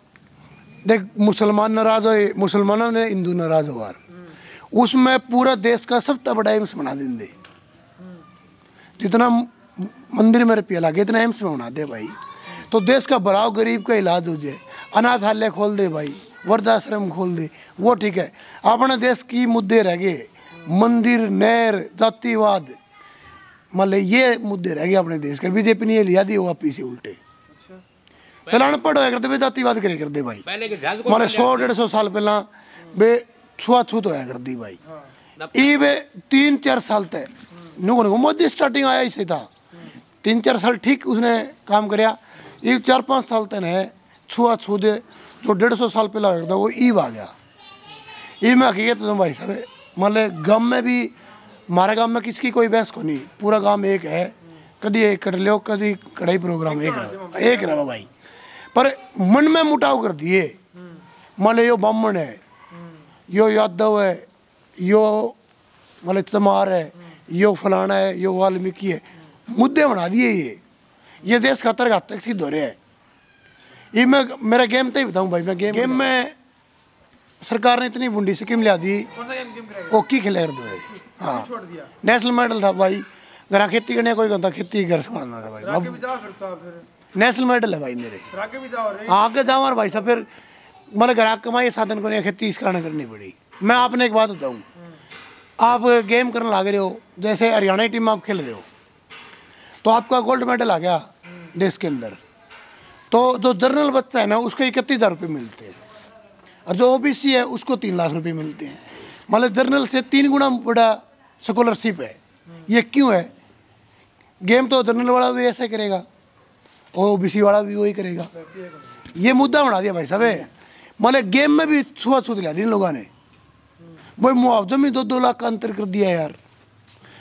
देख मुसलमान नाराज हो, मुसलमानों ने हिंदू नाराज हो, उसमें पूरा देश का सबसे बड़ा एम्स बना देंगे, जितना मंदिर में रुपया लगे इतना एम्स में बना दे भाई, तो देश का बढ़ाव, गरीब का इलाज हो जाए, अनाथालय खोल दे भाई, वृद्धाश्रम खोल दे, वो ठीक है। अपने देश की मुद्दे रह गए मंदिर, नहर, जातिवाद, मतलब ये मुद्दे रह गए अपने देश के। बीजेपी ने ये लिया दी वापिस से उल्टे, पहले अनपढ़ होया करते जातिवाद करे कर दे भाई, मतलब 100-150 साल पहला बे छुआछूत होया कर दी भाई। ये बे 3-4 साल तक मोदी स्टार्टिंग आया इसे था, 3-4 साल ठीक उसने काम कराया, ये 4-5 साल तक है छुआछूत जो 150 साल पहला होया करता वो ईब आ गया। ये मैं हकीकत तो भाई साहब, मतलब गाँव में भी, हमारे गाँव में किसकी कोई बहस को नहीं, पूरा गाँव एक है, कभी एक कर लो, कभी कढ़ाई प्रोग्राम एक रहा भाई, पर मन में मुटाव कर दिए। मान यो ब्राह्मण है, यो यादव है, यो मतलब चमार है, यो फलाना है, यो वाल्मीकि है, मुद्दे बना दिए। ये देश खतर घातक सिद्ध हो रहे हैं। ये मैं मेरा गेम तो ही बताऊँ भाई, मैं गेम में सरकार ने इतनी बुंडी स्कीम लिया दी, हॉकी खेले भाई, हाँ नेशनल मेडल था भाई, घर खेती करने कोई कहता खेती घर संभालना था भाई, नेशनल मेडल है भाई मेरे, आगे जाओ और भाई साहब फिर मतलब घर कमाई साधन को नहीं, खेती इस कारण करनी पड़ी। मैं आपने एक बात बताऊँ, आप गेम करने लग रहे हो, जैसे हरियाणा टीम में आप खेल रहे हो तो आपका गोल्ड मेडल आ गया देश के अंदर, तो जो जनरल बच्चा है ना उसको 31,000 रुपये मिलते हैं, और जो ओबीसी है उसको 3 लाख रुपये मिलते हैं। मतलब जनरल से 3 गुना बड़ा स्कॉलरशिप है। ये क्यों है? गेम तो जनरल वाला भी ऐसा करेगा और ओबीसी वाला भी वही करेगा, ये मुद्दा बना दिया भाई साहब। मतलब गेम में भी छुआछूत लिया इन लोगों ने, भाई मुआवजे में 2-2 लाख का अंतर कर दिया यार,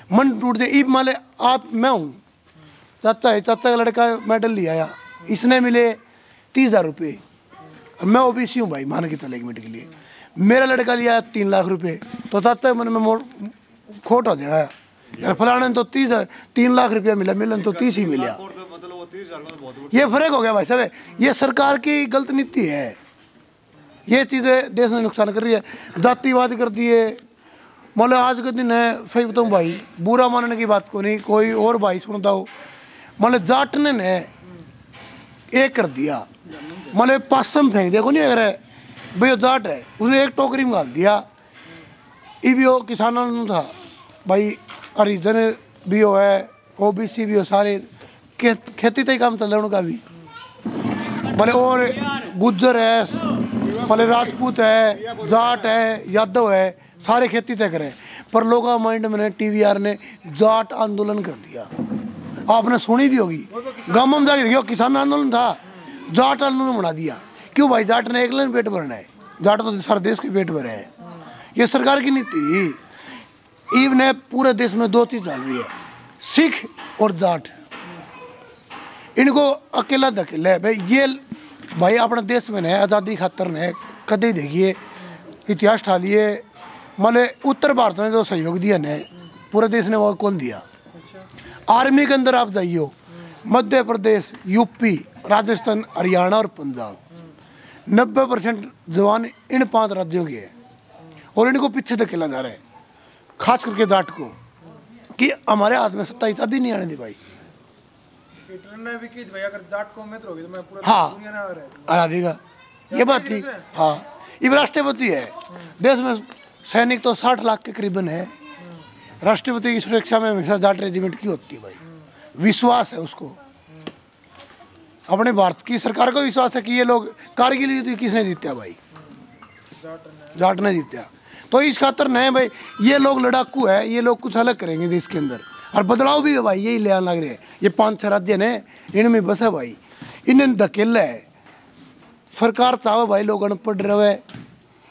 मन टूट दे। ईब माले आप, मैं हूँ चाचा है, चाचा का लड़का मेडल लिया आया, इसने मिले 30,000 रुपये, मैं ओबीसी हूँ भाई, मान के चले 1 मिनट के लिए, मेरा लड़का लिया 3 लाख रुपए, तो तब तक मन में खोट हो जाएगा यार, फलाने ने तो 3 लाख रुपया मिला, मिलन तो 30 ही मिला। ये फर्क हो गया भाई साहब, ये सरकार की गलत नीति है। ये चीज़ें देश में नुकसान कर रही है, जातिवाद कर दी है। मतलब आज के दिन है, सही बताऊँ भाई, बुरा मानने की बात को नहीं, कोई और भाई सुनता हो, मतलब जाटने ने एक कर दिया, मतलब पासम फेंक दिया, को नहीं अगर भाई जाट है, उसने एक टोकरी में डाल दिया। ये भी हो किसानों ने था भाई, हरिजन भी हो है, OBC भी हो, सारे खेती तक काम चल रहा है उनका भी, भले और गुज्जर है, भले राजपूत है, जाट है, यादव है, सारे खेती तय करें। पर लोगों का माइंड में TVR ने जाट आंदोलन कर दिया, आपने सुनी भी होगी, गाँव में जाके देखियो, किसान आंदोलन था, जाट आंदोलन बना दिया। क्यों भाई, जाट ने अकेले पेट भरना है, जाट तो सारे देश के पेट भरे है। ये सरकार की नीति। ईव ने पूरे देश में 2 चीज चल रही है, सिख और जाट, इनको अकेला धकेला है भाई। ये भाई अपने देश में है आज़ादी खातर ने कदे देखिए इतिहास ठालिए, मतलब उत्तर भारत ने जो सहयोग दिया ने पूरे देश ने वो कौन दिया। आर्मी के अंदर आप जाइयो, मध्य प्रदेश, UP, राजस्थान, हरियाणा और पंजाब, 90% जवान इन 5 राज्यों के हैं, और इनको पीछे धकेला जा रहा है, खास करके जाट को, कि हमारे हाथ में सत्ता अभी नहीं आने दी भाई। हाँ हरा देगा, ये बात थी। हाँ ये राष्ट्रपति है, देश में सैनिक तो 60 लाख के करीबन है, राष्ट्रपति की सुरक्षा में हमेशा जाट रेजिमेंट की होती है भाई, विश्वास है उसको, अपने भारत की सरकार को विश्वास है कि ये लोग कारगिल युद्ध किसने जीता भाई, जाट ने जीता। तो इस खातर नहीं भाई, ये लोग लड़ाकू है, ये लोग कुछ अलग करेंगे देश के अंदर, और बदलाव भी है भाई, यही ले आने लग रहे हैं। ये 5-6 राज्य ने, इनमें बस है भाई, इन्हें धकेला है। सरकार चाहे भाई लोग अनपढ़ रहे,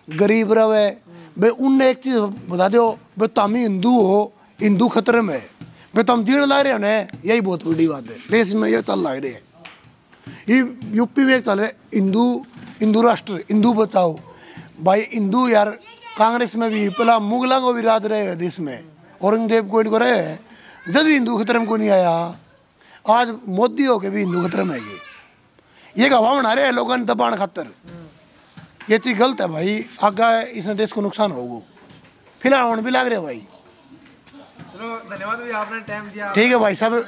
गरीब रहे भाई, उनने एक चीज़ बता दो भाई, तुम हिंदू हो, हिंदू खतरे में है भाई, तुम जीण ला रहे हो ना, यही बहुत बड़ी बात है। देश में ये चल लग रहे हैं, ये UP में एक चल रहा है हिंदू राष्ट्र, हिंदू बचाओ भाई। हिंदू यार कांग्रेस में भी पहला मुगलों को भी राज रहे हैं देश में, औरंगजेब को इनको रहे हैं, जब हिंदू खतरे में को नहीं आया, आज मोदी हो के भी हिंदू खतरे में है। ये गवाह बना रहे हैं लोगों ने दबाण खातर, ये चीज गलत है भाई, आगे इसमें देश को नुकसान होगा। फिलहाल होने भी लग रहे भाई। चलो धन्यवाद भाई, आपने टाइम दिया। ठीक है भाई साहब,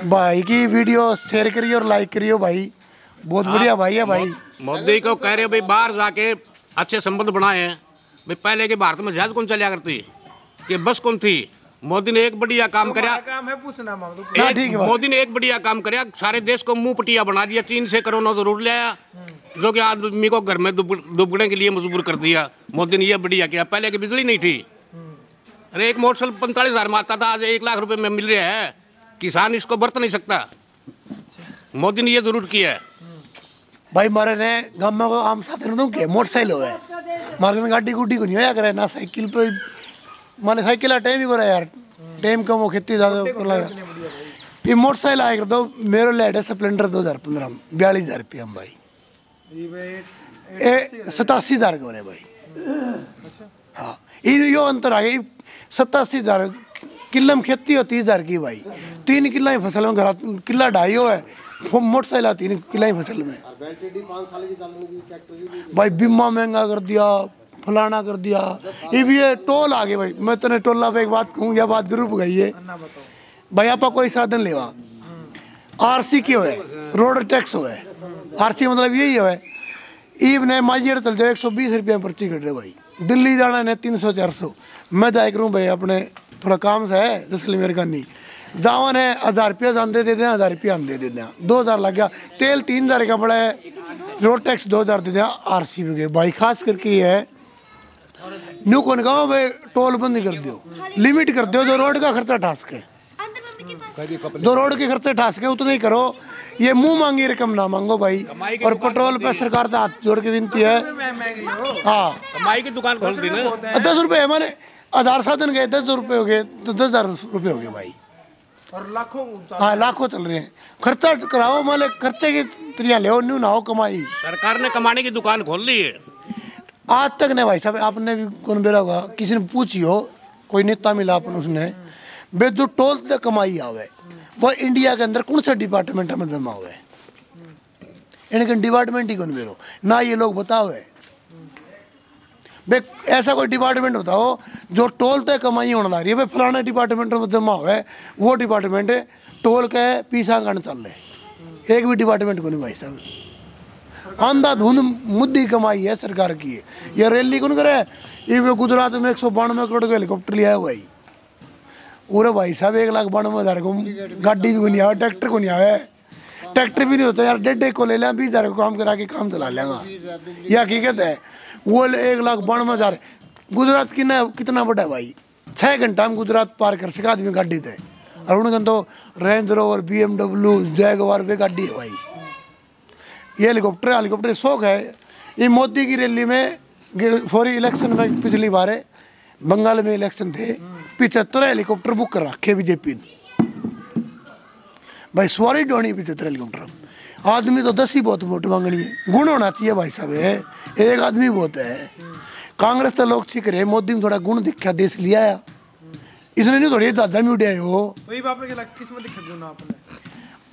भाई की वीडियो शेयर करिए और लाइक करिए भाई, बहुत बढ़िया भाई है भाई। मोदी को कह रहे भाई बाहर जाके अच्छे संबंध बनाए हैं भाई। पहले के भारत में जहाज कौन चलिया करती, कि बस कौन थी। मोदी ने एक बढ़िया काम कराया, मोदी ने एक बढ़िया काम कराया, सारे देश को मुंह पटिया बना दिया। चीन से कोरोना जरूर लाया, जो कि आदमी को घर में दुबने के लिए मजबूर कर दिया। मोदी ने ये बढ़िया किया। पहले की बिजली नहीं थी, अरे एक मोटरसाइकिल 45,000 में आता था, आज 1 लाख रुपए में मिल रहा है। किसान इसको बरत नहीं सकता, मोदी ने ये जरूर किया है भाई। मारे ने गाँव में को आम साधन दूँ के मोटरसाइकिल हो है, मार्ग में गाड़ी गुड्डी को नहीं होया करे ना, साइकिल पे माने साइकिल टाइम ही को रहा यार, टाइम कम हो, खेती ज़्यादा ये मोटरसाइकिल आया कर दो। मेरे लिए स्प्लेंडर 2015 में 42,000 रुपये हम भाई, ये 87,000 का हो रहा है भाई। हाँ यो अंतर आ गया, 87,000 किला में खेती हो 30,000 की भाई, 3 किला ही फसल में, घर किला 2.5 है, मोटरसाइकिल 3 किला ही फसल में भाई। बीमा महंगा कर दिया, फलाना कर दिया, ये भी है टोल आ गए भाई। मैं तेने टोला पे एक बात कहूँ, यह बात जरूर गई है भाई। आप कोई साधन लेवा, RC क्यों है, रोड टैक्स हो है, RC मतलब यही है। ईव ने माजियर चल जाए 120 रुपये पर्ची कट रहे भाई, दिल्ली जाना है 300-400। मैं जाए करूँ भाई, अपने थोड़ा काम से है जिसके मेरे का नहीं जावा ने 1,000 रुपया जानते दे दें, 1,000 रुपया हम दे देते हैं, 2,000 लग गया। तेल 3,000 का पड़ा है, रोड टैक्स 2,000 दे दें, RC भी गए भाई। खास करके ये है न्यू कौन कहा भाई, टोल बंद कर दो, लिमिट कर दो, जो रोड का खर्चा ठास के, जो रोड के खर्चे ठास के उतना ही करो। ये मुंह मांगी रकम ना मांगो भाई। और पेट्रोल पे सरकार का हाथ जोड़ के विनती है। हाँ कमाई की दुकान खोल दी ना, 10 रुपये हमारे 1,000 साधन गए, 10 रुपये हो गए तो 10,000 रुपये हो गए भाई। और लाखों, हाँ लाखों चल रहे हैं। खर्चा कराओ, माले खर्चे की त्रिया ले न्यू ना हो कमाई। सरकार ने कमाने की दुकान खोल ली है। आज तक ने भाई साहब, आपने भी कौन बेरा होगा, किसी ने पूछी हो, कोई नेता मिला अपन उसने, बे जो टोल तक कमाई आवे वो इंडिया के अंदर कौन सा डिपार्टमेंट में जमा हुआ है? इनके डिपार्टमेंट ही कौन बेरो ना, ये लोग बताओ है बे, ऐसा कोई डिपार्टमेंट बताओ जो टोल तक कमाई होने लग रही है, भाई फलाना डिपार्टमेंट में जमा हुआ है, वो डिपार्टमेंट टोल के पीछा गण चल रहे, एक भी डिपार्टमेंट को नहीं भाई साहब। अंधाधुंध मुद्दी कमाई है सरकार की है। ये रैली कौन करे? ये गुजरात में 192 करोड़ का हेलीकॉप्टर लिया है भाई, पूरे भाई साहब 1,92,000 को गाड़ी भी को नहीं आवे, ट्रैक्टर को नहीं आवे, ट्रैक्टर भी नहीं होता यार, 1.5 को ले लें 20,000 को काम करा के काम चला लेंगा, यह हकीकत है। वो 1,92,000 गुजरात की ना कितना बड़ा है भाई, 6 घंटा में गुजरात पार कर सका आदमी गाड़ी थे, और उनके तो रेंज रोवर, BMW, जैगवार वे गाड़ी है भाई। ये हेलीकॉप्टर शौक है। ये मोदी की रैली में फॉरी इलेक्शन में पिछली बार बंगाल में इलेक्शन थे, 75 हेलीकॉप्टर बुक कर रखे बीजेपी ने भाई, सवारी ढोनी 75 हेलीकॉप्टर। आदमी तो 10 ही बहुत वोट मांगनी है, गुण होना चाहिए भाई साहब, एक आदमी बहुत है। कांग्रेस तो लोग ठीक रहे, मोदी में थोड़ा गुण दिखा, देश लिया आया, इसने नहीं थोड़ी दादा में उड़ाए हो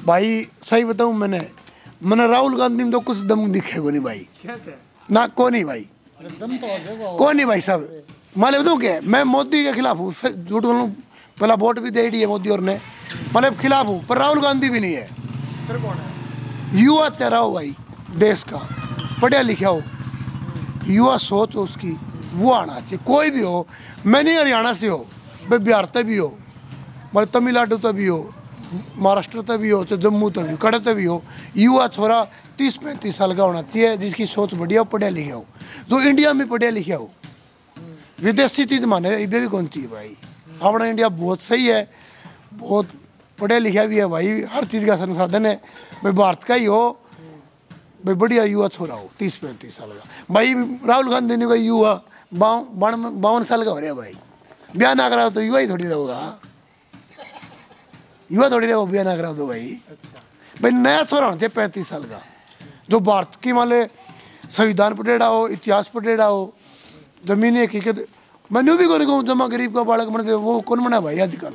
भाई। सही बताऊं मैंने राहुल गांधी में तो कुछ दम दिखेगा नहीं भाई, ना को नहीं भाई, को नहीं भाई साहब। मैं बताऊँ क्या, मैं मोदी के खिलाफ हूँ, झूठ बोलूँ, पहला वोट भी दे दिया मोदी और ने, मतलब खिलाफ हूँ, पर राहुल गांधी भी नहीं है। फिर कौन है? युवा चेहरा हो भाई देश का, पढ़ा लिखा हो, युवा सोच हो उसकी, वो आना चाहिए। कोई भी हो, मैं नहीं हरियाणा से हो, भाई बिहार तक भी हो, मतलब तमिलनाडु तक भी हो, महाराष्ट्र तक भी हो, तो जम्मू तक भी, कड़े तक भी हो, युवा छोरा 30-35 साल का होना चाहिए, जिसकी सोच बढ़िया हो, पढ़ा लिखा हो, जो इंडिया में पढ़ा लिखा हो। विदेशी चीज माने ये भी कौन चाहिए भाई, अपना इंडिया बहुत सही है, बहुत पढ़ा लिखा भी है भाई, हर चीज़ का संसाधन है भाई, भारत का ही हो भाई, बढ़िया युवा छोरा हो 30-35 साल का भाई। राहुल गांधी ने कोई युवा 52 साल का हो रहा भाई, ब्याह ना करा तो युवा ही थोड़ी रहोगा, युवा थोड़ी रहो ब्याह ना करा तो भाई। भाई नया छोरा होना चाहिए 35 साल का, जो भारत की मान ले संविधान पढ़ेड़ा हो, इतिहास पढ़ेड़ा हो, जमीनी हकीकत। मैंने भी कौन कहूँ, जमा गरीब का बालक बने वो कौन बना भाई, आजकल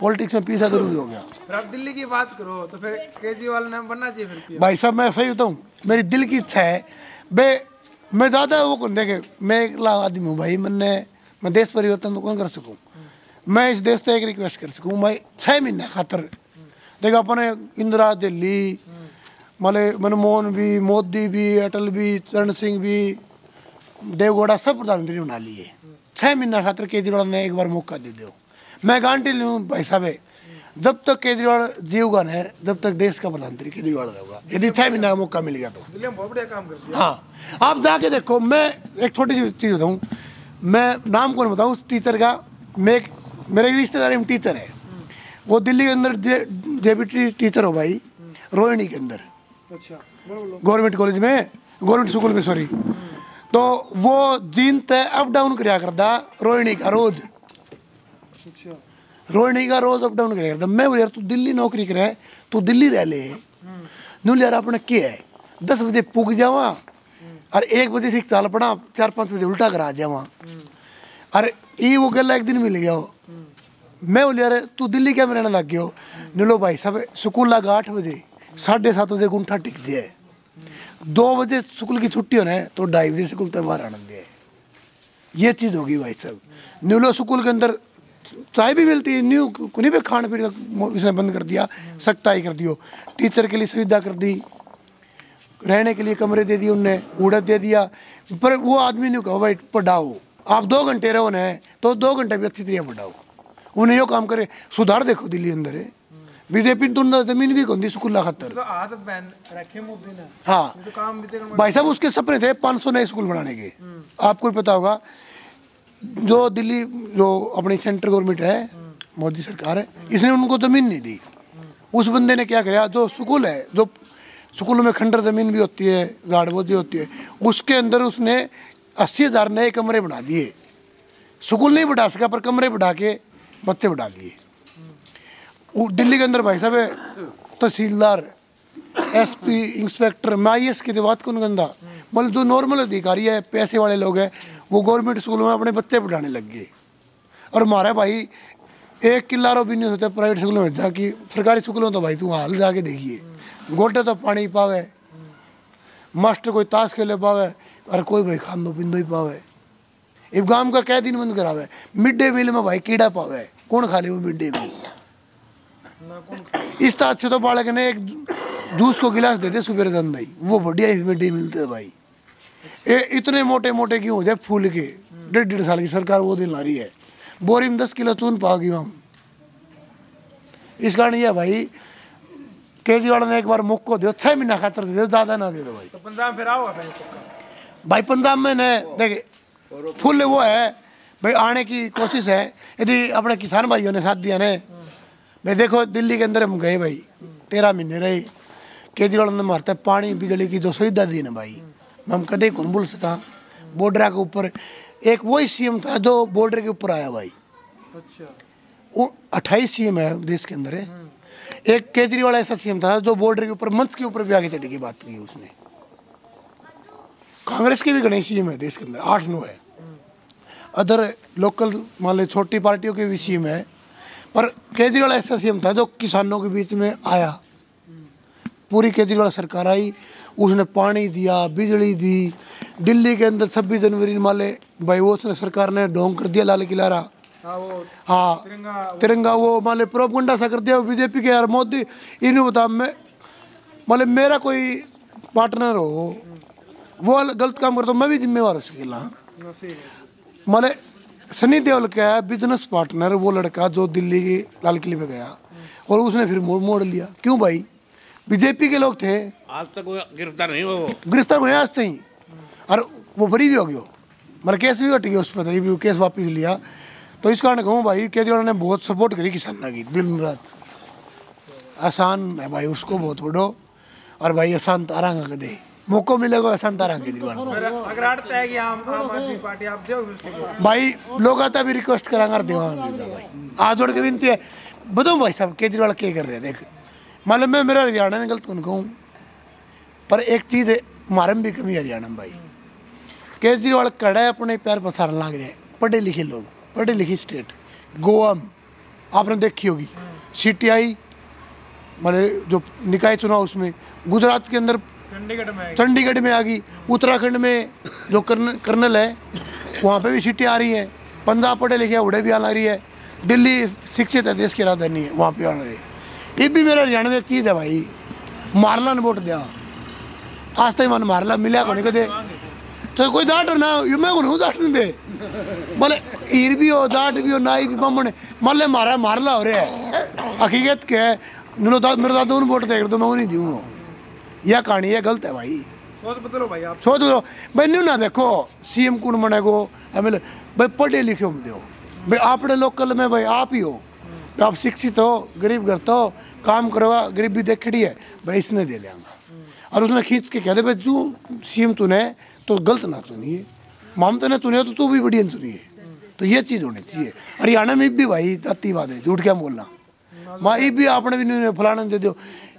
पॉलिटिक्स में पीछा जरूरी हो गया। फिर आप दिल्ली की बात करो तो फिर केजरीवाल नाम बनना चाहिए फिर भाई साहब। मैं सही बताऊँ, मेरी दिल की इच्छा है बे, मैं ज़्यादा वो कौन देखे, मैं एक आदमी हूँ भाई, मैं देश परिवर्तन तो कौन कर सकूँ, मैं इस देश से एक रिक्वेस्ट कर सकूँ, मैं 6 महीने खातर देखा अपने इंदिरा दिल्ली माले मनमोहन भी, मोदी भी, अटल भी, चरण सिंह भी, देवगौड़ा सब प्रधानमंत्री बना लिए। 6 महीना खातर केजरीवाल ने एक बार मौका दे दो, मैं गारंटी लूँ भाई साहब, जब तक केजरीवाल जीवगा है जब तक देश का प्रधानमंत्री केजरीवाल रहेगा, यदि 6 महीना का मौका मिल गया तो। बहुत बढ़िया काम कर दिया। हाँ, आप जाके देखो। मैं एक छोटी सी चीज़ बताऊँ, मैं नाम कौन बताऊँ उस टीचर का, मेरे रिश्तेदारी में टीचर है, वो दिल्ली के अंदर जेबीटी टीचर हो भाई, रोहिणी के अंदर, अच्छा, गवर्नमेंट कॉलेज में, गवर्नमेंट स्कूल में सॉरी। तो वो दिन तय अप डाउन कराया करता रोहिणी का रोज, रोहिणी का रोज अप डाउन कराया करता। मैं बोल यार तू दिल्ली नौकरी करे, तू दिल्ली रह ले, नू यार अपने क्या है 10 बजे पुग जावा और 1 बजे से चाल पड़ा, 4-5 बजे उल्टा करा जावा। अरे ये वो गला एक दिन मिल गया हो, मैं बोल यार तू दिल्ली क्या में रहने लग गया हो। लो भाई साहब, स्कूल लगा 8 बजे, 7:30 बजे गुंठा टिक जाए, 2 बजे स्कूल की छुट्टी होना है तो 2:30 बजे स्कूल तक बाहर आना दिए। ये चीज़ होगी भाई साहब। न्यूलो स्कूल के अंदर चाय भी मिलती है, न्यू कुछ भी खाने पीने का इसने बंद कर दिया, सख्ताई कर दियो। टीचर के लिए सुविधा कर दी, रहने के लिए कमरे दे दिए उनने, उड़द दे दिया, पर वो आदमी ने कहा भाई पढ़ाओ, आप 2 घंटे रहो ना तो 2 घंटे भी अच्छी तरह पढ़ाओ। उन्हें यो काम करे, सुधार देखो दिल्ली अंदर है, बीजेपी तो जमीन भी कौन दी स्कूल खातर। हाँ भाई साहब, उसके सपने थे 500 नए स्कूल बनाने के। आपको भी पता होगा, जो दिल्ली जो अपनी सेंट्रल गवर्नमेंट है, मोदी सरकार है, इसने उनको ज़मीन नहीं दी। उस बंदे ने क्या किया, जो स्कूल है, जो स्कूलों में खंडर ज़मीन भी होती है, झाड़बोजी होती है, उसके अंदर उसने 80,000 नए कमरे बना दिए। स्कूल नहीं बढ़ा सका पर कमरे बढ़ा के बच्चे बढ़ा दिए। दिल्ली के अंदर भाई साहब तहसीलदार, SP, इंस्पेक्टर, मैं IAS की बात कौन गंदा, मतलब जो नॉर्मल अधिकारी है, पैसे वाले लोग हैं, वो गवर्नमेंट स्कूलों में अपने बच्चे पढ़ाने लग गए। और हमारा भाई एक किल्लारो भी नहीं होता प्राइवेट स्कूलों में जाकि सरकारी स्कूलों में। तो भाई तू हाल जाके देखिए, गोटे तो पानी पावे, मास्टर कोई ताश खेले पावे, और कोई भाई खांदो पिंदो ही पावे। एक गांव का क्या दिन बंद करावे। मिड डे मील में भाई कीड़ा पावे, कौन खा ले वो मिड डे मील। इस तरह से तो बालक ने एक जूस को गिलास दे दे सुबह दन भाई, वो बढ़िया इस मिड डे मिलते भाई। ये इतने मोटे मोटे क्यों हो जाए फूल के, 1.5 साल की सरकार वो दिन ला रही है, बोरी में 10 किलो चून पाओगी हम। इस कारण ये भाई केजरीवाल ने एक बार मौका दो, 6 महीना खातर दे दो, ज्यादा ना दे दो भाई। तो पंजाब फिर आओ भाई पंजाब में ने देखे फुल वो है भाई, आने की कोशिश है। यदि अपने किसान भाइयों ने साथ दिया ने भाई, देखो दिल्ली के अंदर हम गए भाई, 13 महीने रहे। केजरीवाल ने मारता पानी बिजली की जो सुविधा दी ना भाई, हम कदे कौन बोल सका। बॉर्डर के ऊपर एक वही सीएम था जो बॉर्डर के ऊपर आया भाई। अच्छा, वो 28 सीएम है देश के अंदर है। एक केजरीवाल ऐसा सीएम था जो बॉर्डर के ऊपर मंच के ऊपर भी आगे चढ़ने की बात की उसने। कांग्रेस की भी गणेश सीएम है देश के अंदर, 8-9 है। अदर लोकल मान लो छोटी पार्टियों के भी सीएम है, पर केजरीवाल ऐसा सीएम था जो किसानों के बीच में आया। पूरी केजरीवाल सरकार आई, उसने पानी दिया, बिजली दी। दिल्ली के अंदर 26 जनवरी माले भाई वो उसने सरकार ने ढोंग कर दिया लाल किला रहा। हाँ तिरंगा वो माले प्रोपगंडा सा कर दिया बीजेपी के। यार मोदी इन्हें बता, मैं माले मेरा कोई पार्टनर हो वो गलत काम करता, मैं भी जिम्मेवार हो सकेला। माले सनी देओल का बिजनेस पार्टनर वो लड़का जो दिल्ली के लाल किले पे गया और उसने फिर मोड़ लिया। क्यों भाई, बीजेपी के लोग थे, आज तक वो गिरफ्तार नहीं हुआ। गिरफ्तार हुए आज तक, और वो बरी भी हो गया, मतलब केस भी हट गया उस पर, भी केस वापस लिया। तो इस कारण कहूँ भाई केजरीवाल ने बहुत सपोर्ट करी किसानों की दिन रात। आसान है भाई उसको बहुत बड़ो, और भाई आसान तारा कदे मौका मिलेगा आसान तारा केजरीवाल अगर अड़ता है कि आम आदमी पार्टी आप दो भाई। लोग आता भी रिक्वेस्ट करांगा भाई, आज जोड़ के विनती है बताऊँ भाई साहब केजरीवाल क्या कर रहे हैं। देख मालूम मैं मेरा हरियाणा में गलत कौन कहूँ, पर एक चीज़ है हमारे में भी कमी हरियाणा में भाई। केजरीवाल कड़ा अपने पैर पसारने लग रहे हैं। पढ़े लिखे लोग, पढ़ी लिखी स्टेट गोवा में आपने देखी होगी, CTI मतलब जो निकाय चुनाव उसमें, गुजरात के अंदर चंडीगढ़ में आ गई, उत्तराखंड में जो कर्नल है वहाँ पे भी सीटें आ रही है। पंजाब पढ़े लिखे उड़े भी आना रही है, दिल्ली शिक्षित है देश की राजधानी है वहाँ पे आना रही है। ये भी मेरा हरियाणा में एक चीज़ है भाई, मारला ने वोट दिया आज तक मन मारला मिला को नहीं दे, तो कोई डांट ना मैं को डांट नहीं दे, बोले ईर भी हो जाट भी हो नाई भी बमन मान मारा मारला हो रहा है। हकीकत क्या है, मेरे दादा उन्हें वोट देकर तो मैं उन्हें दूँ, यह कहानी है गलत है भाई। सोच बदलो भाई, आप सोच बदलो भाई। न्यू ना देखो CM कौन बनेगो एमएलए भाई, पढ़े लिखे हो दो भाई, आपने लोकल में भाई आप ही हो, आप शिक्षित हो, गरीब घर तो काम करो, गरीबी देखड़ी है भाई इसने दे देंगे। और उसने खींच के कह दे भाई तू CM चुने तो गलत ना चुनिए, ममता ने चुने तो तू भी बढ़िया चुनिए। तो ये चीज़ होनी चाहिए। हरियाणा में भी भाई जातिवाद है, झूठ क्या बोलना। माँ ये भी आपने भी नहीं फलाना दे दो,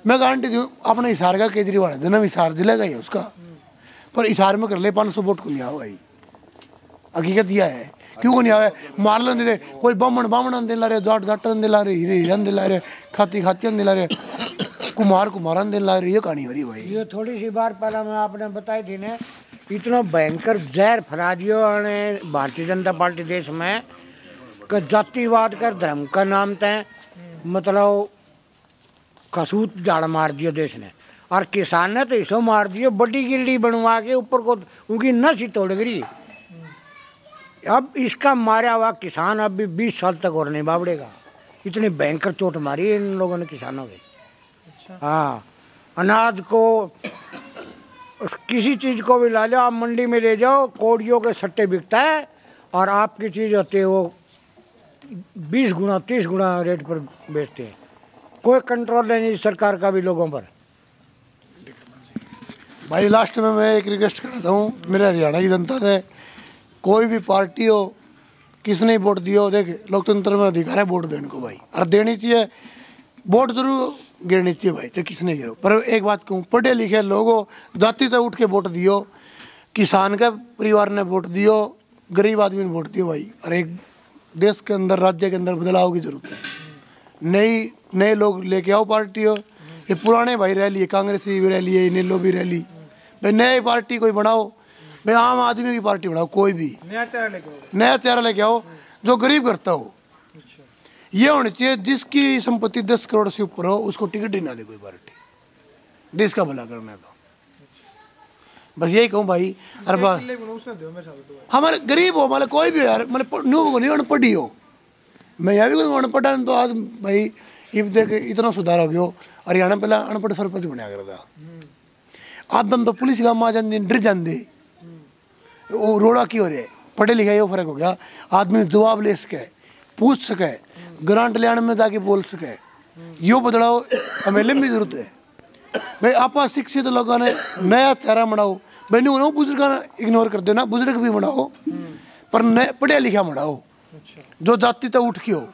मैं गारंटी दूँ अपने हिसार का केजरीवाल है, जन्म हिसार दिलेगा ही उसका, पर हिसार में कर ले 500 वोट को नहीं आओ भाई। हकीकत यह है, क्यों को नहीं आवे मार लें दे, कोई बामण दिला रहे, जाट जाटन दिला रहे, हीरे हीरन दिला रहे, खातियन दिला रहे, कुमारन दिला रहे। ये कहानी हो रही भाई। ये थोड़ी सी बार पहले मैं आपने बताई थी ने, इतना भयंकर जहर फैला दियो भारतीय जनता पार्टी देश में कि जातिवाद का धर्म का नाम तय मतलब खसूत झाड़ मार दियो देश ने, और किसान ने तो इसो मार दियो बड़ी गिल्ली बनवा के ऊपर को उनकी नस ही तोड़ गई। अब इसका मारा हुआ किसान अब भी 20 साल तक और नहीं बावड़ेगा, इतनी भयंकर चोट मारी है इन लोगों ने किसानों के। हाँ, अनाज को किसी चीज़ को भी ला लो आप मंडी में ले जाओ, कौड़ियों के सट्टे बिकता है, और आपकी चीज़ होती है वो 20 गुना 30 गुना रेट पर बेचते हैं। कोई कंट्रोल नहीं सरकार का भी लोगों पर। भाई लास्ट में मैं एक रिक्वेस्ट करता हूँ मेरे हरियाणा की जनता से, कोई भी पार्टी हो, किसने वोट दियो, देख लोकतंत्र में अधिकार है वोट देने को भाई, और देनी चाहिए वोट जरूर गिरनी चाहिए भाई, तो किसने गिरो। पर एक बात कहूँ, पढ़े लिखे लोगों जाति तो उठ के वोट दियो, किसान का परिवार ने वोट दियो, गरीब आदमी ने वोट दियो भाई। और एक देश के अंदर, राज्य के अंदर बदलाव की जरूरत है। नए लोग लेके आओ पार्टी हो। ये पुराने भाई रह लिए, कांग्रेस भी रह लिए, नीलो भी रह ली भाई। नए पार्टी कोई बनाओ भाई, आम आदमी की पार्टी बनाओ, कोई भी नया चेहरा लेके आओ जो गरीब करता हो। ये होनी चाहिए जिसकी संपत्ति 10 करोड़ से ऊपर हो उसको टिकट ही ना दे कोई पार्टी, देश का भला करना है तो। बस यही कहूँ भाई। अरे हमारे गरीब हो, मतलब कोई भी हो यार, मतलब नहीं अनपढ़ी हो। मैं यह भी कहूँ अनपढ़ तो आज भाई इब देख इतना सुधार हो गया। हरियाणा पहला अनपढ़ सरपंच बनया करता, आदम तो पुलिस का माँ जाती डर जाते, वो रोड़ा की हो रहे। पढ़े लिखे ये फर्क हो गया, आदमी जवाब ले सके, पूछ सके, ग्रांट लेने में जाके बोल सके। यो बदलाव हमें लंबी जरूरत है भाई। आप शिक्षित लोगों ने नया चेहरा बनाओ भाई। नहीं बुजुर्ग इग्नोर कर देना, बुजुर्ग भी बनाओ पर नए पढ़े लिखा बनाओ, जो जाति तो उठ के हो,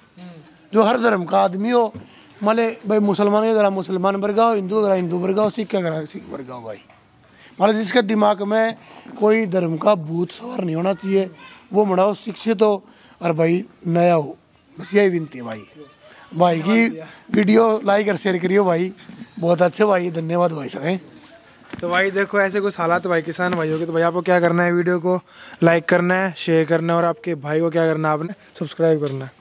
जो हर धर्म का आदमी हो। माले भाई मुसलमान के अगर मुसलमान वर्ग हो, हिंदू अगर हिंदू वर्ग हो, सिख अगर सिख वर्ग हो भाई। माले जिसके दिमाग में कोई धर्म का भूत सवार नहीं होना चाहिए, वो बनाओ, शिक्षित हो और भाई नया हो। बस यही विनती है भाई। भाई की वीडियो लाइक और शेयर करियो भाई, बहुत अच्छे भाई, धन्यवाद भाई साहब। तो भाई देखो ऐसे कुछ हालात भाई किसान भाइयों के, तो भाई आपको क्या करना है, वीडियो को लाइक करना है, शेयर करना है और आपके भाई को क्या करना है, आपने सब्सक्राइब करना है।